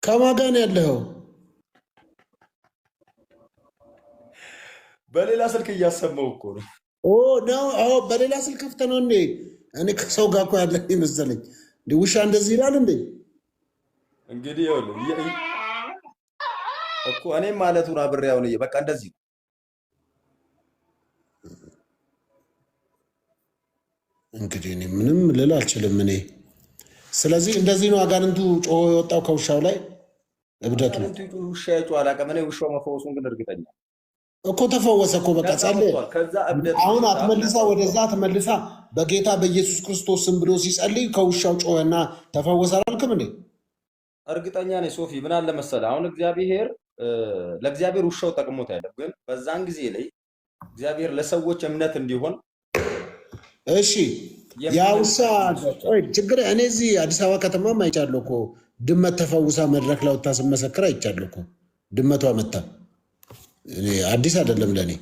ከማን ጋር ነው ያለኸው? በሌላ ስልክ እያሰማው እኮ ነው። ነው። አዎ በሌላ ስልክ ከፍተህ ነው እንዴ? እኔ ከሰው ጋር እኮ ያለ ይመስለኝ። እንደ ውሻ እንደዚህ ይላል እንዴ? እንግዲህ ይኸውልህ እኮ እኔም ማለቱን አብሬ አሁን በቃ እንደዚህ ነው። እንግዲህ እኔ ምንም ልል አልችልም። እኔ ስለዚህ እንደዚህ ነው አጋንንቱ ጮሆ የወጣው ከውሻው ላይ እብደቱ። ውሻ የጮኸ አላውቅም እኔ። ውሻው መፈወሱን ግን እርግጠኛ እኮ ተፈወሰ እኮ በቃ ጸለየ። አሁን አትመልሳ ወደዛ ተመልሳ በጌታ በኢየሱስ ክርስቶስ ስም ብሎ ሲጸልይ ከውሻው ጮኸና ተፈወሰ አላልክም እንዴ? እርግጠኛ ነኝ ሶፊ። ምን አለ መሰለህ አሁን እግዚአብሔር ለእግዚአብሔር ውሻው ጠቅሞት አይደለም፣ ግን በዛን ጊዜ ላይ እግዚአብሔር ለሰዎች እምነት እንዲሆን እሺ ያ ውሻ ችግር እኔ እዚህ አዲስ አበባ ከተማም አይቻለሁ እኮ ድመት ተፈውሳ መድረክ ላይ ወጥታ ስትመሰክር አይቻለሁ እኮ ድመቷ መታ። አዲስ አይደለም ለእኔ።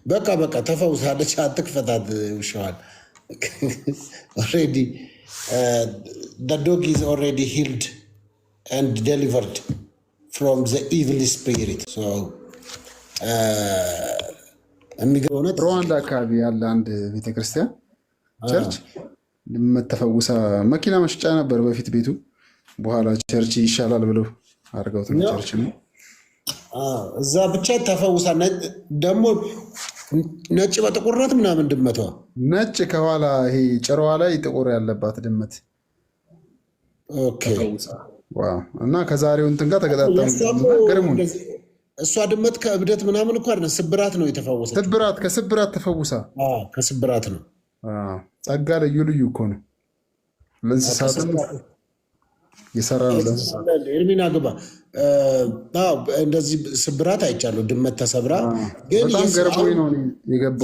በቃ ተፈውሳለች። አትክፈታት ውሻዋን። ኦልሬዲ the dog is already healed and delivered from the evil spirit. So ሩዋንዳ አካባቢ ያለ አንድ ቤተክርስቲያን ቸርች መተፈውሳ መኪና መሸጫ ነበር በፊት ቤቱ። በኋላ ቸርች ይሻላል ብለው አድርገውት ነው ቸርች ነው። እዛ ብቻ ተፈውሳ ደግሞ ነጭ በጥቁርነት ምናምን ድመቷ ነጭ ከኋላ ይሄ ጭራዋ ላይ ጥቁር ያለባት ድመት እና ከዛሬው እንትን ጋር ተገጣጠሙ። እሷ ድመት ከእብደት ምናምን እኮ አይደለም ስብራት ነው የተፈወሰ። ከስብራት ተፈውሳ ከስብራት ነው። ጸጋ ልዩ እኮ ነው። ለእንስሳትም የሰራ ነው። ለእንስሳት ኤርሚና ግባ እንደዚህ ስብራት አይቻለሁ። ድመት ተሰብራ ግን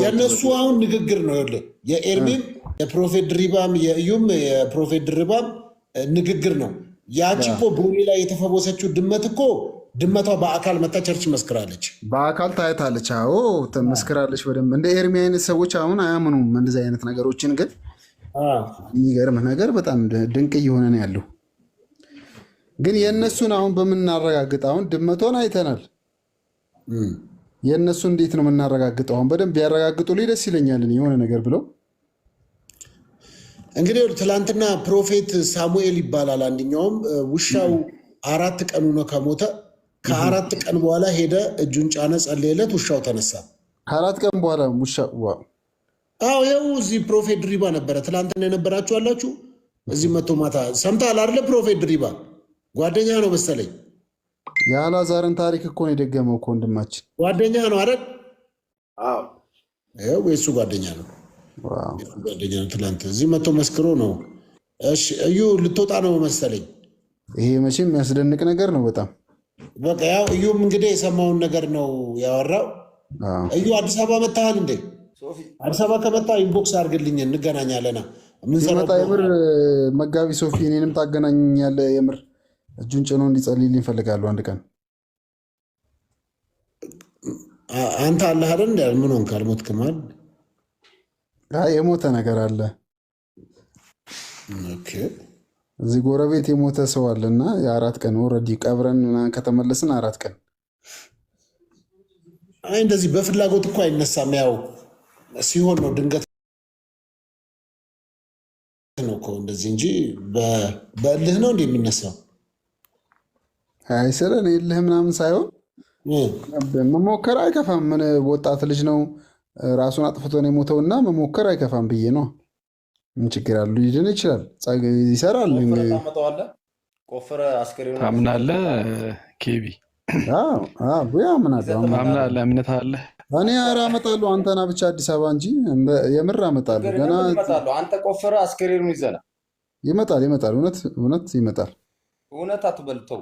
የእነሱ አሁን ንግግር ነው። የኤርሚም የፕሮፌት ድሪባም የእዩም የፕሮፌት ድሪባም ንግግር ነው። ያቺ እኮ ቦሌ ላይ የተፈወሰችው ድመት እኮ ድመቷ በአካል መታ ቸርች መስክራለች። በአካል ታይታለች። አዎ ተመስክራለች በደንብ። እንደ ኤርሚ አይነት ሰዎች አሁን አያምኑም እንደዚህ አይነት ነገሮችን። ግን የሚገርም ነገር በጣም ድንቅ እየሆነ ነው ያለው። ግን የእነሱን አሁን በምናረጋግጥ አሁን ድመቷን አይተናል። የእነሱ እንዴት ነው የምናረጋግጠው? አሁን በደንብ ያረጋግጡ ደስ ይለኛል የሆነ ነገር ብለው። እንግዲህ ትላንትና ፕሮፌት ሳሙኤል ይባላል አንደኛውም ውሻው 4 ቀኑ ነው ከሞተ። ከ4 ቀን በኋላ ሄደ እጁን ጫነ ጸለየለት፣ ውሻው ተነሳ። ከ4 ቀን በኋላ ውሻው አዎ ይኸው እዚህ ፕሮፌት ድሪባ ነበረ ትላንትና የነበራችሁ አላችሁ። እዚህ መቶ ማታ ሰምተሃል አይደለ? ፕሮፌት ድሪባ ጓደኛ ነው መሰለኝ። የአልዓዛርን ታሪክ እኮ ነው የደገመው እኮ ወንድማችን። ጓደኛ ነው አይደል? አዎ ይኸው የእሱ ጓደኛ ነው። ጓደኛ ነው። ትላንት እዚህ መቶ መስክሮ ነው። እሺ እዩ ልትወጣ ነው መሰለኝ። ይሄ መቼም የሚያስደንቅ ነገር ነው በጣም። በቃ ያው እዩም እንግዲህ የሰማውን ነገር ነው ያወራው። እዩ አዲስ አበባ መታሃል እንዴ? አዲስ አበባ ከመጣ ኢንቦክስ አድርግልኝ እንገናኛለና። ሲመጣ የምር መጋቢ ሶፊ እኔንም ታገናኛለህ። የምር እጁን ጭኖ እንዲጸልይልኝ እፈልጋለሁ አንድ ቀን። አንተ አለህ አይደል? እንደ ምን ሆንክ? አልሞትክም አይደል? የሞተ ነገር አለ። ኦኬ እዚህ ጎረቤት የሞተ ሰው አለና የ4 ቀን ኦልሬዲ ቀብረን ከተመለስን 4 ቀን። አይ እንደዚህ በፍላጎት እኮ አይነሳም። ያው ሲሆን ነው ድንገት ነው እኮ እንደዚህ እንጂ በእልህ ነው እንደሚነሳው። አይ ስለ እልህ ምናምን ሳይሆን መሞከር አይከፋም። ምን ወጣት ልጅ ነው ራሱን አጥፍቶ ነው የሞተውና መሞከር አይከፋም ብዬ ነው። ምን ችግር አለው? ሊድን ይችላል፣ ይሰራል። ቆፍረ አስከሬን ታምናለህ? ኬቢ አምናለህ? እምነት አለ። እኔ ኧረ አመጣለሁ አንተና ብቻ አዲስ አበባ እንጂ የምር አመጣለሁ። ገና አንተ ቆፍረ አስከሬኑን ይዘና ይመጣል። እውነት ይመጣል። እውነት አትበልተው።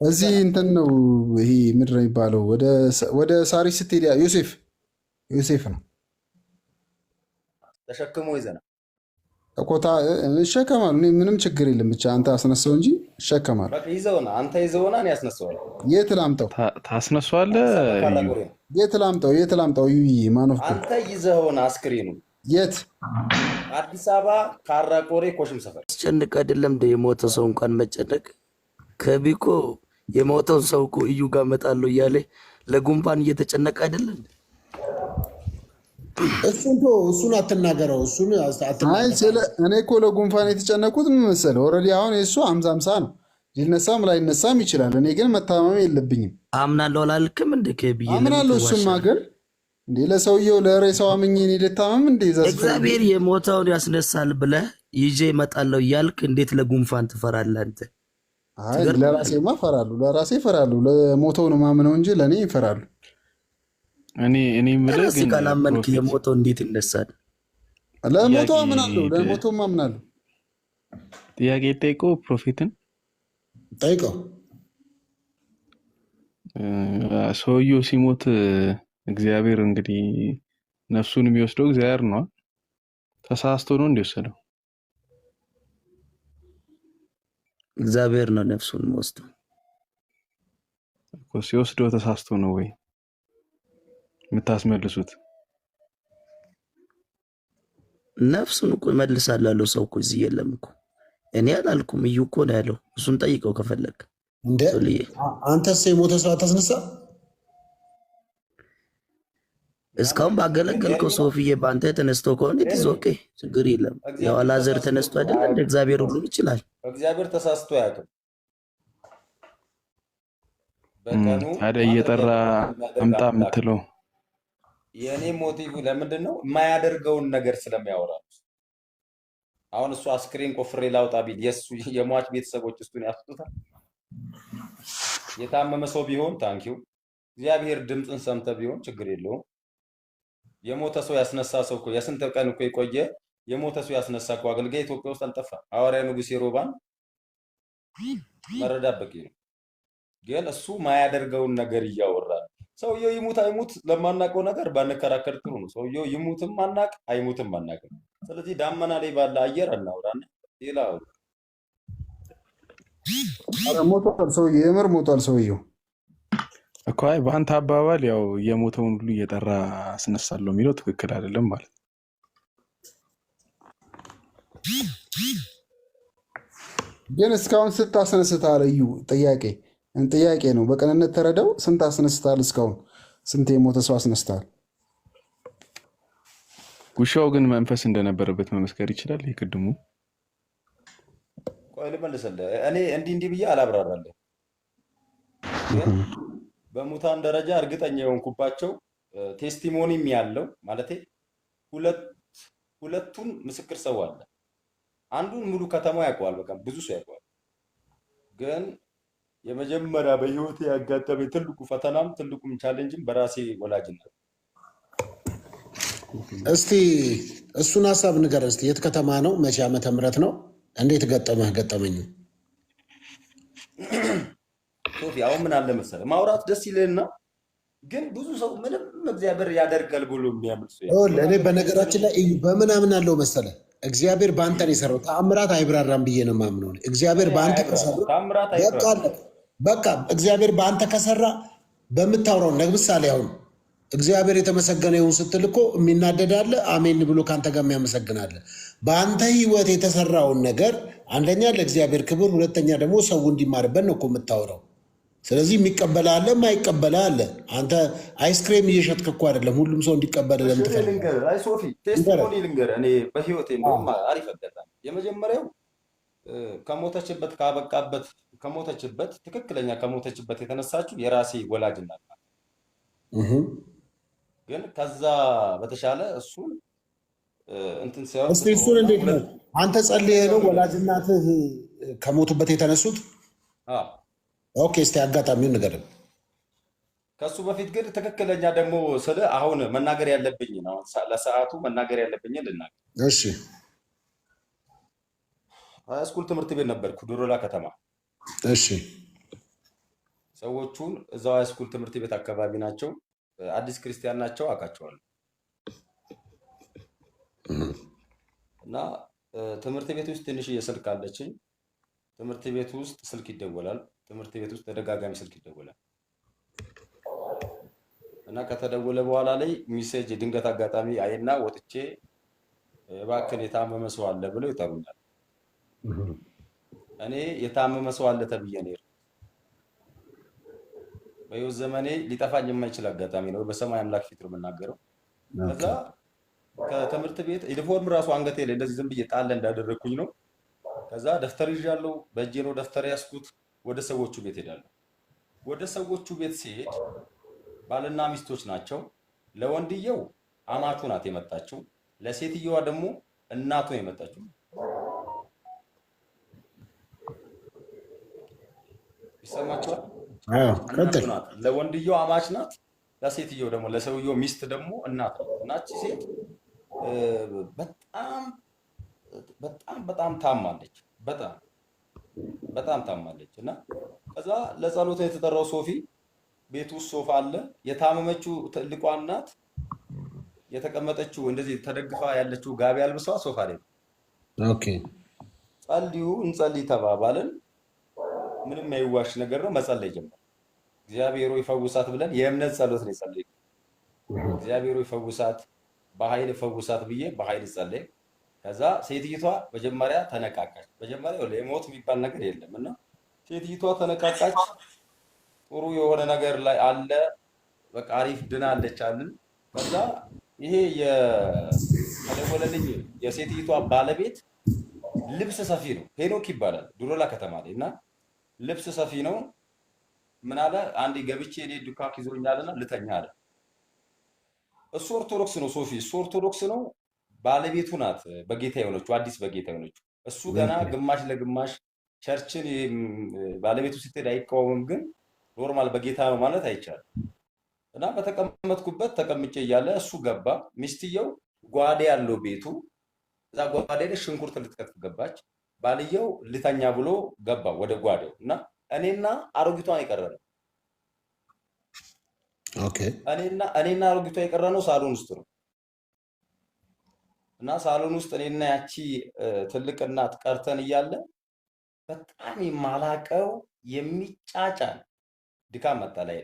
እዚህ እንትን ነው ይሄ ምድር የሚባለው ወደ ሳሪስ ስትሄድ ዮሴፍ ነው ተሸክሞ ይዘና ኮታ እሸከማለሁ። እኔ ምንም ችግር የለም። ብቻ አንተ አስነሳው እንጂ እሸከማለሁ። አንተ ይዘውና እኔ አስነሳዋለሁ። የት ላምጣው? ታስነሳዋለህ? የት ላምጣው? ማኖፍ አንተ ይዘውና አስክሬኑ የት? አዲስ አበባ ካራ ቆሬ ኮሽም ሰፈር። አስጨንቅ አይደለም እንደ የሞተ ሰው እንኳን መጨነቅ ከቢኮ የሞተውን ሰው እኮ እዩ ጋር እመጣለሁ እያለ ለጉንፋን እየተጨነቀ አይደለም። እሱን አትናገረው። እኔ እኮ ለጉንፋን የተጨነቁት ምን መሰለህ? ኦልሬዲ አሁን የእሱ 50-50 ነው። ሊነሳም ላይነሳም ይችላል። እኔ ግን መታመም የለብኝም። አምናለሁ አላልክም እንደ ከብዬ አምናለሁ። እሱማ ግን እንዴ ለሰውየው ለሬሳው አምኜ እኔ ልታመም እንዴ? እግዚአብሔር የሞተውን ያስነሳል ብለህ ይዤ እመጣለሁ እያልክ እንዴት ለጉንፋን ትፈራለህ አንተ? አይ ለራሴማ እፈራለሁ። ለራሴ እፈራለሁ። ለሞተው ነው ማምነው እንጂ ለእኔ ይፈራሉ። እኔ የምልህ ግን ካላመንክ የሞተው እንዴት ይነሳል? ለሞተው አምናለሁ። ለሞተው አምናለሁ። ጥያቄ ጠይቀው ፕሮፌትን ጠይቀው። ሰውየው ሲሞት እግዚአብሔር እንግዲህ ነፍሱን የሚወስደው እግዚአብሔር ነው። ተሳስቶ ነው እንዲወሰደው? እግዚአብሔር ነው ነፍሱን የሚወስደው እኮ። ሲወስደው ተሳስቶ ነው ወይ የምታስመልሱት? ነፍሱን እኮ እመልሳለሁ ያለው ሰው እኮ እዚህ የለም እኮ። እኔ አላልኩም፣ እዩ እኮ ነው ያለው። እሱን ጠይቀው ከፈለግ። እንደ አንተስ የሞተ ሰው አታስነሳ? እስካሁን ባገለገልከው ሶፊዬ በአንተ ተነስቶ ከሆነ ኢትስ ኦኬ፣ ችግር የለም። ያው አላዘር ተነስቶ አይደል እንደ እግዚአብሔር ሁሉ ይችላል። እግዚአብሔር ተሳስቶ ያውቅም። በቀኑ ታዲያ እየጠራ አምጣ የምትለው የእኔ ሞቲቭ ለምንድን ነው? የማያደርገውን ነገር ስለሚያወራ። አሁን እሱ አስክሬን ቆፍሬ ላውጣ ቢል የሱ የሟች ቤተሰቦች እሱን ያስጡታል? የታመመ ሰው ቢሆን ታንኪው እግዚአብሔር ድምፅን ሰምተ ቢሆን ችግር የለውም። የሞተ ሰው ያስነሳ ሰው እኮ የስንት ቀን እኮ የቆየ የሞተ ሰው ያስነሳ እኮ አገልጋይ ኢትዮጵያ ውስጥ አልጠፋ። ሐዋርያ ንጉሥ ሮባን መረዳት በቂ ነው። ግን እሱ ማያደርገውን ነገር እያወራ ሰውየው ይሙት አይሙት ለማናውቀው ነገር ባንከራከር ጥሩ ነው። ሰውየው ይሙትም ማናቅ አይሙትም ማናቅ። ስለዚህ ዳመና ላይ ባለ አየር አናውራና ሌላ ሞቷል ሰውየው፣ የምር ሞቷል ሰውየው እኮ። አይ በአንተ አባባል ያው የሞተውን ሁሉ እየጠራ አስነሳለሁ የሚለው ትክክል አይደለም ማለት። ግን እስካሁን ስንት አስነስተሃል እዩ? ጥያቄ ነው። በቅንነት ተረዳው። ስንት አስነስተሃል? እስካሁን ስንት የሞተ ሰው አስነስተሃል? ውሻው ግን መንፈስ እንደነበረበት መመስከር ይችላል። የቅድሙ ቆይ ልመልስልህ። እኔ እንዲህ ብዬ አላብራራለሁ። ግን በሙታን ደረጃ እርግጠኛ የሆንኩባቸው ቴስቲሞኒም ያለው ማለት ሁለቱን ምስክር ሰው አለ። አንዱን ሙሉ ከተማው ያውቀዋል፣ በቃ ብዙ ሰው ያውቀዋል። ግን የመጀመሪያ በህይወቴ ያጋጠመኝ ትልቁ ፈተናም ትልቁም ቻሌንጅም በራሴ ወላጅነት። እስቲ እሱን ሀሳብ ንገረን እስቲ። የት ከተማ ነው? መቼ ዓመተ ምህረት ነው? እንዴት ገጠመኝ? ሶፊ አሁን ምን አለ መሰለህ ማውራት ደስ ይልህና ግን ብዙ ሰው ምንም እግዚአብሔር ያደርጋል ብሎ የሚያምን ሰው እኔ በነገራችን ላይ በምን አምናለሁ መሰለህ? እግዚአብሔር በአንተ ነው የሰራው። ተአምራት አይብራራም ብዬ ነው የማምነው። እግዚአብሔር በአንተ ከሰራ በቃ እግዚአብሔር በአንተ ከሰራ በምታወራው ለምሳሌ አሁን እግዚአብሔር የተመሰገነ ይሁን ስትል እኮ የሚናደዳለ አሜን ብሎ ከአንተ ጋር የሚያመሰግናለ። በአንተ ህይወት የተሰራውን ነገር አንደኛ ለእግዚአብሔር ክብር፣ ሁለተኛ ደግሞ ሰው እንዲማርበት ነው እኮ የምታወራው። ስለዚህ የሚቀበል አለ፣ የማይቀበል አለ። አንተ አይስክሬም እየሸጥክ እኮ አይደለም ሁሉም ሰው እንዲቀበል ለምትፈልግ። አይ ሶፊ ቴስቲሞኒ ልንገርህ። እኔ በህይወቴ እንደውም አሪፍ አጋጣሚ የመጀመሪያው ከሞተችበት ካበቃበት ከሞተችበት ትክክለኛ ከሞተችበት የተነሳችው የራሴ ወላጅ እናት ናት። ግን ከዛ በተሻለ እሱን እንትን ሲያው እስቲ እሱን እንዴት ነው አንተ ጸልየህ ነው ወላጅ እናትህ ከሞቱበት የተነሱት? ኦኬ፣ እስቲ አጋጣሚውን ንገረን። ከሱ በፊት ግን ትክክለኛ ደግሞ ስለ አሁን መናገር ያለብኝ ነው። ለሰዓቱ መናገር ያለብኝ ልናገር። እሺ። ሃይስኩል ትምህርት ቤት ነበርኩ ዶሮላ ከተማ። እሺ። ሰዎቹን እዛው ሃይስኩል ትምህርት ቤት አካባቢ ናቸው። አዲስ ክርስቲያን ናቸው፣ አውቃቸዋለሁ። እና ትምህርት ቤት ውስጥ ትንሽ የስልክ አለችኝ። ትምህርት ቤት ውስጥ ስልክ ይደወላል። ትምህርት ቤት ውስጥ ተደጋጋሚ ስልክ ይደወላል። እና ከተደወለ በኋላ ላይ ሚሴጅ ድንገት አጋጣሚ አይና ወጥቼ እባክህን የታመመ ሰው አለ ብለው ይጠሩኛል። እኔ የታመመ ሰው አለ ተብዬ ነው የሄድኩት። በሕይወት ዘመኔ ሊጠፋኝ የማይችል አጋጣሚ ነው። በሰማይ አምላክ ፊት ነው የምናገረው። ከዛ ከትምህርት ቤት ዩኒፎርም ራሱ አንገቴ ላይ እንደዚህ ዝም ብዬ ጣል እንዳደረግኩኝ ነው። ከዛ ደፍተር ይዣለሁ፣ በእጄ ነው ደፍተር ያስኩት። ወደ ሰዎቹ ቤት ሄዳለሁ። ወደ ሰዎቹ ቤት ሲሄድ ባልና ሚስቶች ናቸው። ለወንድየው አማቹ ናት የመጣችው፣ ለሴትየዋ ደግሞ እናቱ ነው የመጣችው። ይሰማችኋል? እናቱ ናት። ለወንድየው አማች ናት፣ ለሴትየው ደግሞ ለሰውየው ሚስት ደግሞ እናት ናት። እና እቺ ሴት በጣም በጣም በጣም ታማለች። በጣም ታማለች። እና ከዛ ለጸሎት የተጠራው ሶፊ ቤት ውስጥ ሶፋ አለ። የታመመችው ትልቋ እናት የተቀመጠችው እንደዚህ ተደግፋ ያለችው ጋቢ አልብሷ ሶፋ ላይ። ኦኬ ጸልዩ እንጸልይ ተባባልን። ምንም የዋሽ ነገር ነው። መጸለይ ጀመር። እግዚአብሔር ይፈውሳት ብለን የእምነት ጸሎት ነው የጸለይነው። እግዚአብሔር ይፈውሳት፣ በኃይል ፈውሳት ብዬ በኃይል ጸለይ። ከዛ ሴትይቷ መጀመሪያ ተነቃቃች። መጀመሪያ የሞት የሚባል ነገር የለም እና ሴትይቷ ተነቃቃች። ጥሩ የሆነ ነገር ላይ አለ፣ በቃ አሪፍ ድናለች አልን። ከዛ ይሄ የተደወለልኝ የሴትይቷ ባለቤት ልብስ ሰፊ ነው፣ ሄኖክ ይባላል፣ ዱሎላ ከተማ ላይ እና ልብስ ሰፊ ነው። ምን አለ አንዴ ገብቼ እኔ ዱካክ ይዞኛልና ልተኛ አለ። እሱ ኦርቶዶክስ ነው ሶፊ፣ እሱ ኦርቶዶክስ ነው። ባለቤቱ ናት በጌታ የሆነችው፣ አዲስ በጌታ የሆነችው። እሱ ገና ግማሽ ለግማሽ ቸርችን ባለቤቱ ስትሄድ አይቃወምም፣ ግን ኖርማል በጌታ ነው ማለት አይቻልም። እና በተቀመጥኩበት ተቀምጬ እያለ እሱ ገባ። ሚስትየው ጓዴ ያለው ቤቱ እዛ ጓዴ ላይ ሽንኩርት ልትከትፍ ገባች። ባልየው ልተኛ ብሎ ገባ ወደ ጓዴው እና እኔና አሮጊቷን የቀረነው እኔና አሮጊቷ የቀረነው ሳሎን ውስጥ ነው። እና ሳሎን ውስጥ እኔና ያቺ ትልቅ እናት ቀርተን እያለ በጣም የማላቀው የሚጫጫን ድካም መጣ ላይ።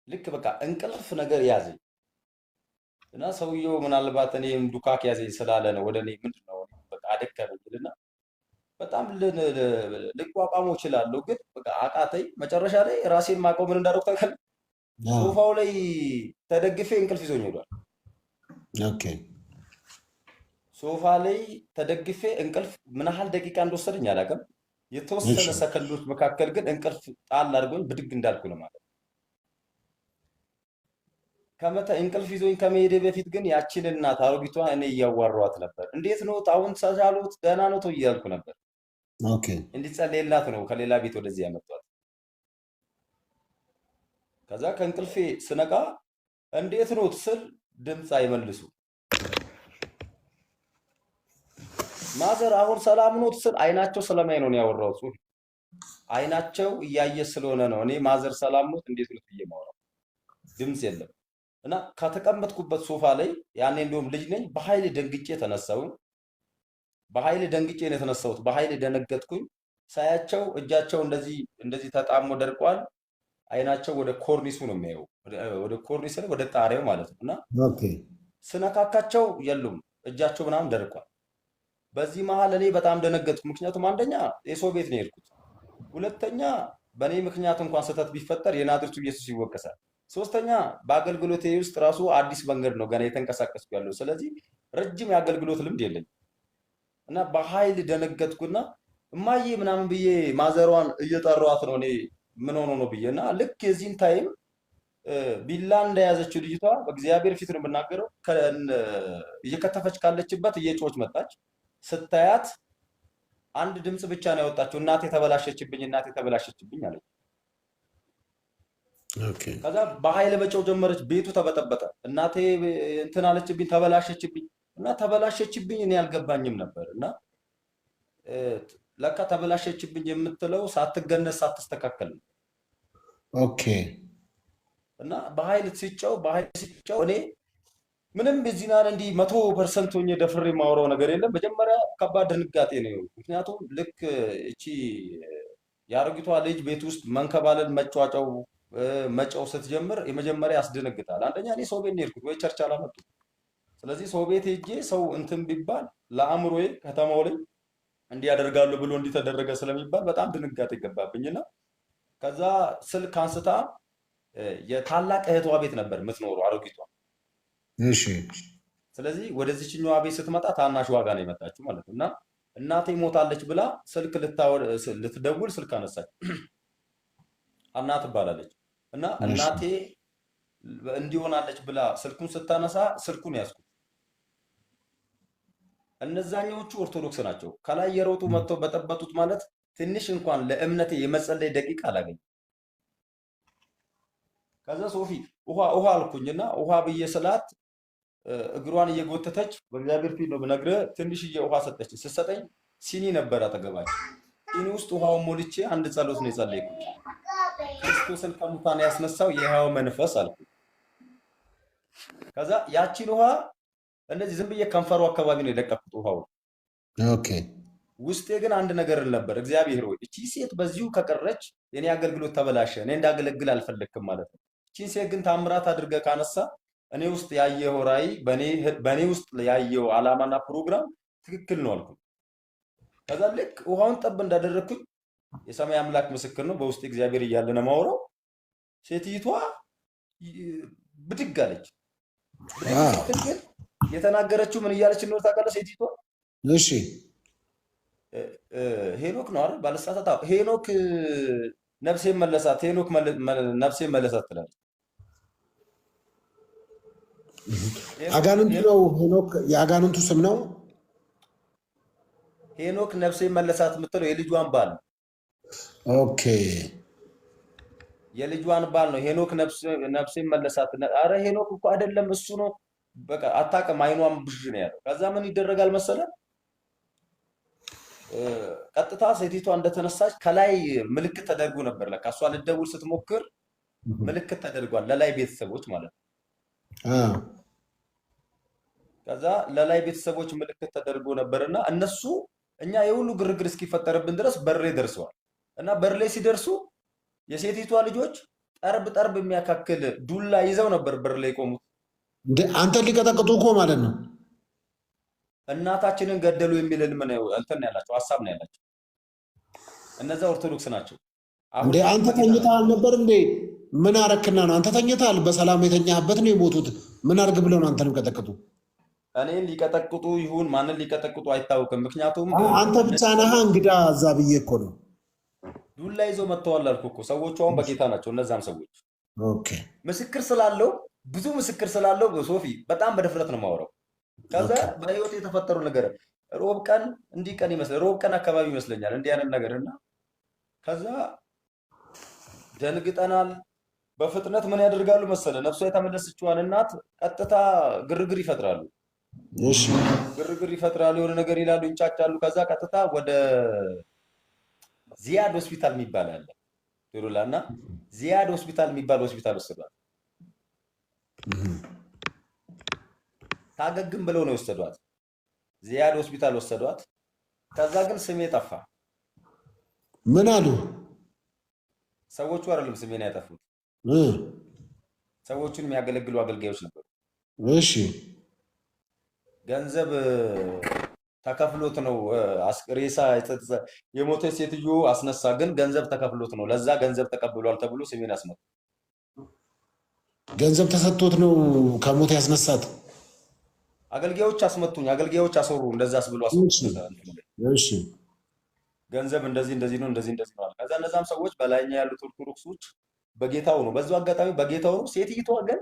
ልክ በቃ እንቅልፍ ነገር ያዘኝ እና ሰውየው ምናልባት እኔም ዱካክ ያዘኝ ስላለ ነው ወደ እኔ ምንድነው በቃ አደከመኝልና በጣም ልቋቋመው እችላለሁ፣ ግን በቃ አቃተኝ። መጨረሻ ላይ ራሴን ማቀው ምን እንዳደረኩ ታውቃለህ? ሶፋው ላይ ተደግፌ እንቅልፍ ይዞኝ ሄዷል። ኦኬ ሶፋ ላይ ተደግፌ እንቅልፍ ምን ያህል ደቂቃ እንደወሰደኝ አላውቅም። የተወሰነ ሰከንዶች መካከል ግን እንቅልፍ ጣል አድርጎኝ ብድግ እንዳልኩ ነው ማለት። እንቅልፍ ይዞኝ ከመሄዴ በፊት ግን ያቺን እናት አሮጊቷ እኔ እያዋራኋት ነበር። እንዴት ነው አሁን ተሻሎት ደህና ነው እያልኩ ነበር። እንዲጸልይላት ነው ከሌላ ቤት ወደዚህ ያመጣት። ከዛ ከእንቅልፌ ስነቃ እንዴት ነው ስል ድምፅ አይመልሱ። ማዘር አሁን ሰላም ነው ስል አይናቸው ስለማይ ነው ያወራሁት። አይናቸው እያየ ስለሆነ ነው። እኔ ማዘር ሰላም ነው እንዴት ነው ብዬ ማወራው ድምፅ የለም። እና ከተቀመጥኩበት ሶፋ ላይ ያኔ እንደውም ልጅ ነኝ፣ በኃይል ደንግጬ ተነሳሁ። በኃይል ደንግጬ ነው የተነሳሁት። በኃይል ደነገጥኩኝ። ሳያቸው እጃቸው እንደዚህ ተጣሞ ደርቋል። አይናቸው ወደ ኮርኒሱ ነው የሚያየው፣ ወደ ኮርኒስ ላይ ወደ ጣሪያው ማለት ነው። እና ስነካካቸው የሉም፣ እጃቸው ምናምን ደርቋል። በዚህ መሀል እኔ በጣም ደነገጥኩ። ምክንያቱም አንደኛ የሰው ቤት ነው የሄድኩት፣ ሁለተኛ በእኔ ምክንያት እንኳን ስህተት ቢፈጠር የናዝሬቱ ኢየሱስ ይወቀሳል፣ ሶስተኛ በአገልግሎቴ ውስጥ ራሱ አዲስ መንገድ ነው ገና የተንቀሳቀስኩ ያለው። ስለዚህ ረጅም የአገልግሎት ልምድ የለኝም እና በኃይል ደነገጥኩና እማዬ ምናምን ብዬ ማዘሯን እየጠሯት ነው እኔ ምን ሆኖ ነው ብዬ እና ልክ የዚህን ታይም ቢላ እንደያዘችው ልጅቷ በእግዚአብሔር ፊት ነው የምናገረው እየከተፈች ካለችበት እየጮች መጣች። ስታያት አንድ ድምፅ ብቻ ነው ያወጣችው፣ እናቴ ተበላሸችብኝ፣ እናቴ ተበላሸችብኝ አለች። ከዛ በኃይል መጮህ ጀመረች። ቤቱ ተበጠበጠ። እናቴ እንትን አለችብኝ፣ ተበላሸችብኝ እና ተበላሸችብኝ እኔ አልገባኝም ነበር እና ለካ ተበላሸችብኝ የምትለው ሳትገነስ ሳትስተካከል ነው። ኦኬ እና በኃይል ሲጨው እኔ ምንም በዚህ ናን እንዲህ 100% ሆኜ ደፍሬ የማወራው ነገር የለም። መጀመሪያ ከባድ ድንጋጤ ነው። ምክንያቱም ልክ እቺ የአሮጊቷ ልጅ ቤት ውስጥ መንከባለል መጫው ስትጀምር የመጀመሪያ ያስደነግጣል። አንደኛ እኔ ሰው ቤት ነው የሄድኩት ወይ ቸርች አላመጡም። ስለዚህ ሰው ቤት ሄጄ ሰው እንትን ቢባል ለአእምሮዬ ከተማው ላይ እንዲያደርጋሉ ብሎ እንዲተደረገ ስለሚባል በጣም ድንጋጤ ገባብኝና ከዛ ስልክ አንስታ የታላቅ እህቷ ቤት ነበር የምትኖረው አሮጊቷ። እሺ ስለዚህ ወደዚህኛዋ ቤት ስትመጣ ታናሽ ዋጋ ነው የመጣችው ማለት ነው። እና እናቴ ሞታለች ብላ ስልክ ልትደውል ስልክ አነሳች። አና ትባላለች። እና እናቴ እንዲሆናለች ብላ ስልኩን ስታነሳ ስልኩን ያዝኩት። እነዛኞቹ ኦርቶዶክስ ናቸው። ከላይ የሮጡ መጥተው በጠበጡት ማለት ትንሽ እንኳን ለእምነቴ የመጸለይ ደቂቃ አላገኝ። ከዛ ሶፊ ውሃ አልኩኝና ውሃ ብዬ ስላት እግሯን እየጎተተች በእግዚአብሔር ፊት ነው ብነግርህ ትንሽዬ ውሃ ሰጠች። ስትሰጠኝ ሲኒ ነበር አጠገባቸው። ሲኒ ውስጥ ውሃውን ሞልቼ አንድ ጸሎት ነው የጸለይኩት። ክርስቶስን ከሙታን ያስነሳው የሕያው መንፈስ አልኩ። ከዛ ያቺን ውሃ እንደዚህ ዝም ብዬ ከንፈሩ አካባቢ ነው የለቀኩት ውሃው። ኦኬ ውስጤ ግን አንድ ነገር ነበር። እግዚአብሔር ሆይ እቺ ሴት በዚሁ ከቀረች የኔ አገልግሎት ተበላሸ፣ እኔ እንዳገለግል አልፈለግክም ማለት ነው። እቺን ሴት ግን ታምራት አድርገህ ካነሳ እኔ ውስጥ ያየው ራእይ በእኔ ውስጥ ያየው ዓላማና ፕሮግራም ትክክል ነው አልኩ። ከዛ ልክ ውሃውን ጠብ እንዳደረግኩኝ የሰማይ አምላክ ምስክር ነው፣ በውስጥ እግዚአብሔር እያለ ነው የማወራው። ሴትይቷ ብድግ አለች። ግን የተናገረችው ምን እያለች ነው ታውቃለህ? ሴትይቷ እሺ ሄኖክ ነው አይደል? ባለሳሳት ሄኖክ ነፍሴ መለሳት፣ ሄኖክ ነፍሴ መለሳት ትላለች። አጋንንቱ ነው ሄኖክ፣ የአጋንንቱ ስም ነው ሄኖክ። ነፍሴ መለሳት የምትለው የልጇን ባል ነው። ኦኬ የልጇን ባል ነው ሄኖክ። ነፍሴ መለሳት። አረ ሄኖክ እኮ አይደለም እሱ ነው። በቃ አታውቅም። አይኗም ብዥ ነው ያለው። ከዛ ምን ይደረጋል መሰለህ? ቀጥታ ሴቲቷ እንደተነሳች ከላይ ምልክት ተደርጎ ነበር። ለካ እሷ ልትደውል ስትሞክር ምልክት ተደርጓል፣ ለላይ ቤተሰቦች ማለት ነው። ከዛ ለላይ ቤተሰቦች ምልክት ተደርጎ ነበርና እነሱ እኛ የሁሉ ግርግር እስኪፈጠርብን ድረስ በር ላይ ደርሰዋል። እና በር ላይ ሲደርሱ የሴቲቷ ልጆች ጠርብ የሚያካክል ዱላ ይዘው ነበር በር ላይ ቆሙት። አንተ ሊቀጠቅጡ እኮ ማለት ነው። እናታችንን ገደሉ የሚል ህልም ነው እንትን ያላቸው ሀሳብ ነው ያላቸው። እነዛ ኦርቶዶክስ ናቸው። እንዴ አንተ ተኝተሃል ነበር እንዴ? ምን አረክና ነው? አንተ ተኝተሃል። በሰላም የተኛህበት ነው የሞቱት። ምን አርግ ብለው ነው አንተንም ቀጠቅጡ? እኔን ሊቀጠቅጡ ይሁን ማንን ሊቀጠቅጡ አይታወቅም። ምክንያቱም አንተ ብቻ ነህ እንግዳ እዛ ብዬ እኮ ነው። ዱላ ይዘው መጥተዋል አልኩ እኮ። ሰዎቹ አሁን በጌታ ናቸው። እነዛም ሰዎች ኦኬ ምስክር ስላለው ብዙ ምስክር ስላለው ሶፊ በጣም በድፍረት ነው የማወራው። ከዛ በህይወት የተፈጠሩ ነገር ሮብ ቀን እንዲህ ቀን ይመስላል፣ ሮብ ቀን አካባቢ ይመስለኛል እንዲህ አይነት ነገርና ከዛ ደንግጠናል። በፍጥነት ምን ያደርጋሉ መሰለ? ነፍሷ የተመለሰችዋን እናት ቀጥታ ግርግር ይፈጥራሉ። እሺ ግርግር ይፈጥራሉ፣ የሆነ ነገር ይላሉ፣ ይንጫጫሉ። ከዛ ቀጥታ ወደ ዚያድ ሆስፒታል የሚባል አለ ዶሮላና ዚያድ ሆስፒታል የሚባል ሆስፒታል ወሰዷት። ታገግም ብለው ነው የወሰዷት። ዚያድ ሆስፒታል ወሰዷት። ከዛ ግን ስሜ ጠፋ። ምን አሉ ሰዎቹ? አይደለም ስሜን ያጠፉት፣ ሰዎቹን የሚያገለግሉ አገልጋዮች ነበሩ። እሺ ገንዘብ ተከፍሎት ነው ሬሳ የሞተ ሴትዮ አስነሳ፣ ግን ገንዘብ ተከፍሎት ነው፣ ለዛ ገንዘብ ተቀብሏል ተብሎ ስሜን አስመጡ። ገንዘብ ተሰጥቶት ነው ከሞት ያስነሳት። አገልጋዮች አስመቱኝ፣ አገልጋዮች አሰሩ፣ እንደዛስ ብሎ አስመጡ። እሺ ገንዘብ እንደዚህ ነው እንደዚህ ነው። ከዛ እነዛም ሰዎች በላይኛ ያሉት ኦርቶዶክሶች በጌታው ነው፣ በዛው አጋጣሚ በጌታው ነው። ሴትይቷ ግን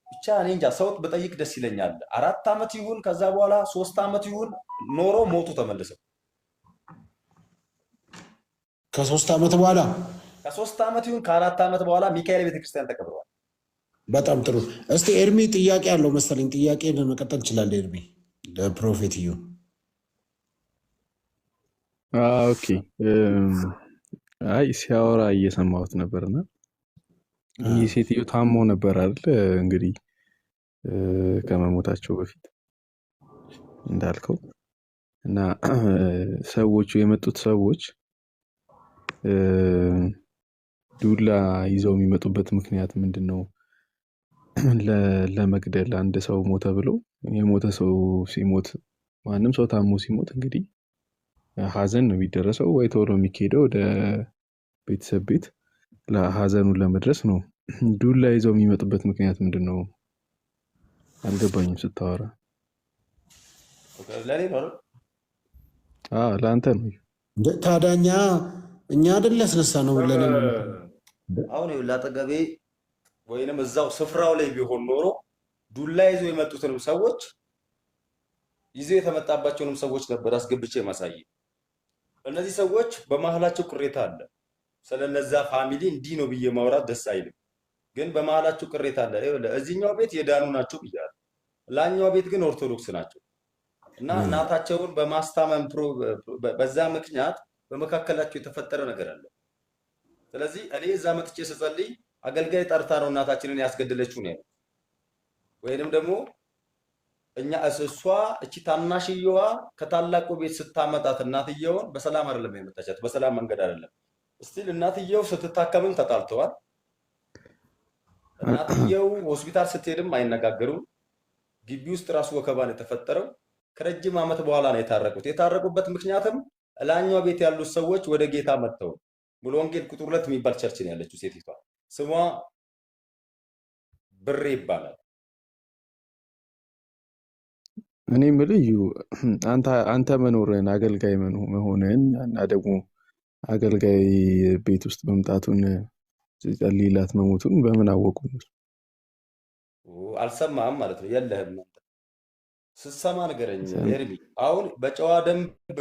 ብቻ እኔ እንጃ፣ ሰው በጠይቅ ደስ ይለኛል። 4 ዓመት ይሁን ከዛ በኋላ 3 ዓመት ይሁን ኖሮ ሞቱ ተመልሰው። ከ3 ዓመት በኋላ ከ3 ዓመት ይሁን ከ4 ዓመት በኋላ ሚካኤል ቤተክርስቲያን ተቀብረዋል። በጣም ጥሩ። እስቲ ኤርሚ ጥያቄ አለው መሰለኝ። ጥያቄ መቀጠል ትችላለህ ኤርሚ ለፕሮፌት እዩ። ኦኬ አይ ሲያወራ እየሰማሁት ነበርና ይህ ሴትዮ ታሞ ነበር አይደል? እንግዲህ ከመሞታቸው በፊት እንዳልከው እና ሰዎቹ የመጡት ሰዎች ዱላ ይዘው የሚመጡበት ምክንያት ምንድን ነው? ለመግደል አንድ ሰው ሞተ ብሎ የሞተ ሰው ሲሞት ማንም ሰው ታሞ ሲሞት እንግዲህ ሀዘን ነው የሚደረሰው፣ ወይ ቶሎ የሚካሄደው ወደ ቤተሰብ ቤት ለሀዘኑን ለመድረስ ነው። ዱላ ይዘው የሚመጡበት ምክንያት ምንድን ነው? አልገባኝም ስታወራ። ለኔ ነው ለአንተ ነው። ታዳኛ እኛ አይደል ያስነሳ ነው ብለን አሁን ላጠገቤ ወይንም እዛው ስፍራው ላይ ቢሆን ኖሮ ዱላ ይዞ የመጡትንም ሰዎች ይዞ የተመጣባቸውንም ሰዎች ነበር አስገብቼ ማሳየ። እነዚህ ሰዎች በመሀላቸው ቅሬታ አለ። ስለነዛ ፋሚሊ እንዲህ ነው ብዬ ማውራት ደስ አይልም፣ ግን በመሀላቸው ቅሬታ አለ። እዚህኛው ቤት የዳኑ ናቸው ብያለሁ፣ ላኛው ቤት ግን ኦርቶዶክስ ናቸው እና እናታቸውን በማስታመም በዛ ምክንያት በመካከላቸው የተፈጠረ ነገር አለ። ስለዚህ እኔ እዛ መጥቼ ስጸልይ አገልጋይ ጠርታ ነው እናታችንን ያስገደለችው ነው፣ ወይንም ደግሞ እኛ እሷ እቺ ታናሽየዋ ከታላቁ ቤት ስታመጣት እናትየውን በሰላም አይደለም የመጣቻት፣ በሰላም መንገድ አይደለም። እስቲል እናትየው ስትታከምም ተጣልተዋል። እናትየው ሆስፒታል ስትሄድም አይነጋገሩም። ግቢ ውስጥ ራሱ ወከባን የተፈጠረው ከረጅም ዓመት በኋላ ነው የታረቁት። የታረቁበት ምክንያትም ላኛው ቤት ያሉት ሰዎች ወደ ጌታ መጥተው ሙሉ ወንጌል ቁጥር 2 የሚባል ቸርች ነው ያለችው ሴቲቷ። ስሟ ብሬ ይባላል። እኔ የምልህ አንተ መኖርህን አገልጋይ መሆንህን እና ደግሞ አገልጋይ ቤት ውስጥ መምጣቱን ጸልይላት መሞቱን በምን አወቁ? አልሰማህም ማለት ነው? የለህም አንተ። ስትሰማ ንገረኝ ኤርሚ። አሁን በጨዋ ደንብ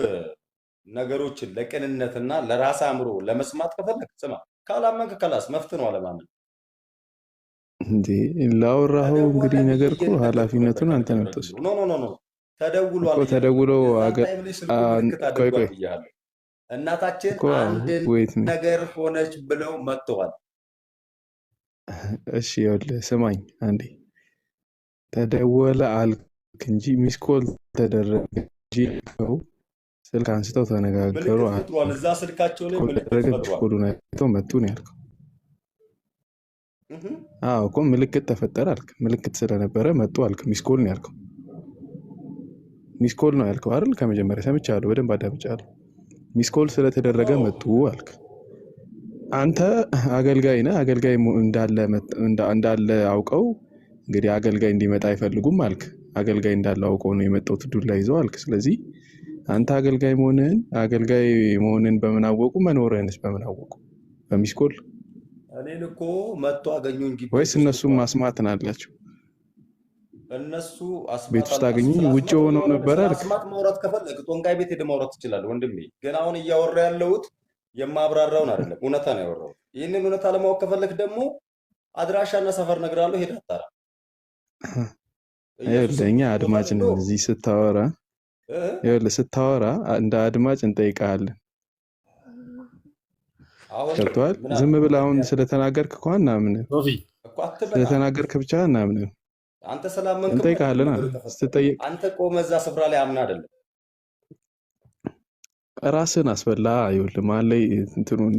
ነገሮችን ለቅንነትና ለራስ አእምሮ ለመስማት ከፈለክ ስማ፣ ካላመንክ ከላስ መፍትህ ነው አለማመን። እንዴ ላወራኸው እንግዲህ ነገር እኮ ኃላፊነቱን አንተ ነው የምትወስደው። ኖ ተደውሏል እኮ ተደውሎ እናታችን አንድ ነገር ሆነች ብለው መጥተዋል። እሺ ይኸውልህ ስማኝ አንዴ፣ ተደወለ አልክ እንጂ ሚስኮል ተደረገ እንጂ ስልክ አንስተው ተነጋገሩ። እዛ ስልካቸው ላይ ምልክት መጡ ነው ያልከው። አዎ እኮ ምልክት ተፈጠረ አልክ። ምልክት ስለነበረ መጡ አልክ። ሚስኮል ነው ያልከው። ሚስኮል ነው ያልከው አይደል? ከመጀመሪያ ሰምቻለሁ፣ በደንብ አዳምጫለሁ። ሚስኮል ስለተደረገ መጡ አልክ። አንተ አገልጋይ ነህ። አገልጋይ እንዳለ አውቀው እንግዲህ አገልጋይ እንዲመጣ አይፈልጉም አልክ። አገልጋይ እንዳለ አውቀው ነው የመጣው ዱላ ይዘው አልክ። ስለዚህ አንተ አገልጋይ መሆንን በምን አወቁ? መኖርህንስ በምን አወቁ? በሚስኮል? እኔን እኮ መጥቶ አገኙኝ ግቢ ወይስ እነሱም ማስማትን አላቸው? እነሱ ቤት ውስጥ አገኙኝ ውጭ ሆነው ነበር አልክ። አስማት ማውራት ከፈለግ ጦንቃይ ቤት ሄደህ ማውራት ትችላለህ ወንድሜ። ግን አሁን እያወራ ያለሁት የማብራራውን አይደለም፣ እውነታ ነው ያወራሁት። ይህንን እውነታ ለማወቅ ከፈለግ ደግሞ አድራሻና ሰፈር እነግርሃለሁ፣ ሄደህ አጣራ። እኛ አድማጭ ነን። እዚህ ስታወራ እንደ አድማጭ እንጠይቃለን። ገብቶሃል? ዝም ብለህ አሁን ስለተናገርክ እኮ አናምንም። ስለተናገርክ ብቻ አናምንም። አንተ ሰላምንክ እንጠይቃለን። ስትጠይቅ አንተ ቆመህ እዛ ስፍራ ላይ አምና አይደለም ራስን አስበላ። ይኸውልህ መሀል ላይ እንትኑን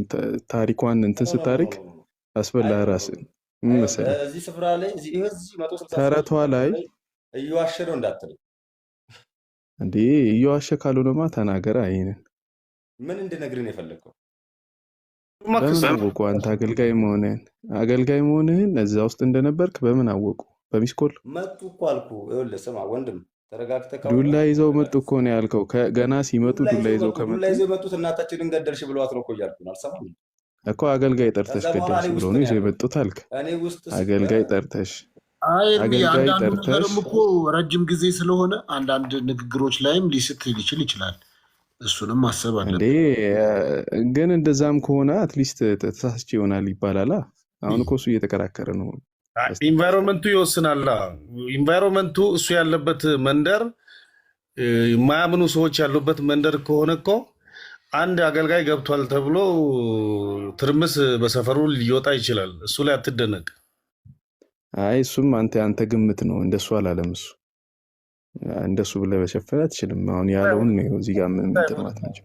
ታሪኳን እንትን ስታሪክ አስበላ ራስን። ምን መሰለህ እዚህ ስፍራ ላይ እዚህ 160 ተረቷ ላይ እየዋሸ ነው እንዳትለኝ እንዴ። እየዋሸ ካልሆነማ ተናገረ። አይነን ምን እንድነግርህ ነው የፈለግከው? በምን አወቁ? አንተ አገልጋይ መሆንህን እዛ ውስጥ እንደነበርክ በምን አወቁ? በሚስኮል መጡ እኮ አልኩህ። ይኸውልህ ስማ ወንድም ተረጋግተህ ዱላ ይዘው መጡ እኮ ነው ያልከው። ገና ሲመጡ ዱላ ይዘው የመጡት እናታችንን ገደልሽ ብለዋት ነው እኮ እያልኩህ ነው። አልሰማህም እኮ አገልጋይ ጠርተሽ ገደልሽ ብሎ ነው ይዘው የመጡት አልክ። አገልጋይ ጠርተሽ ነገርም እኮ ረጅም ጊዜ ስለሆነ አንዳንድ ንግግሮች ላይም ሊስት ሊችል ይችላል። እሱንም ማሰብ አለብን። ግን እንደዛም ከሆነ አትሊስት ተሳስቼ ይሆናል ይባላል። አሁን እኮ እሱ እየተከራከረ ነው። ኢንቫይሮንመንቱ ይወስናል። ኢንቫይሮንመንቱ እሱ ያለበት መንደር የማያምኑ ሰዎች ያሉበት መንደር ከሆነ እኮ አንድ አገልጋይ ገብቷል ተብሎ ትርምስ በሰፈሩ ሊወጣ ይችላል። እሱ ላይ አትደነቅ። አይ እሱም አንተ ግምት ነው። እንደሱ አላለም እሱ። እንደሱ ብለህ በሸፈን አትችልም። አሁን ያለውን ነው እዚህ ጋር ምን እንትማት ናቸው።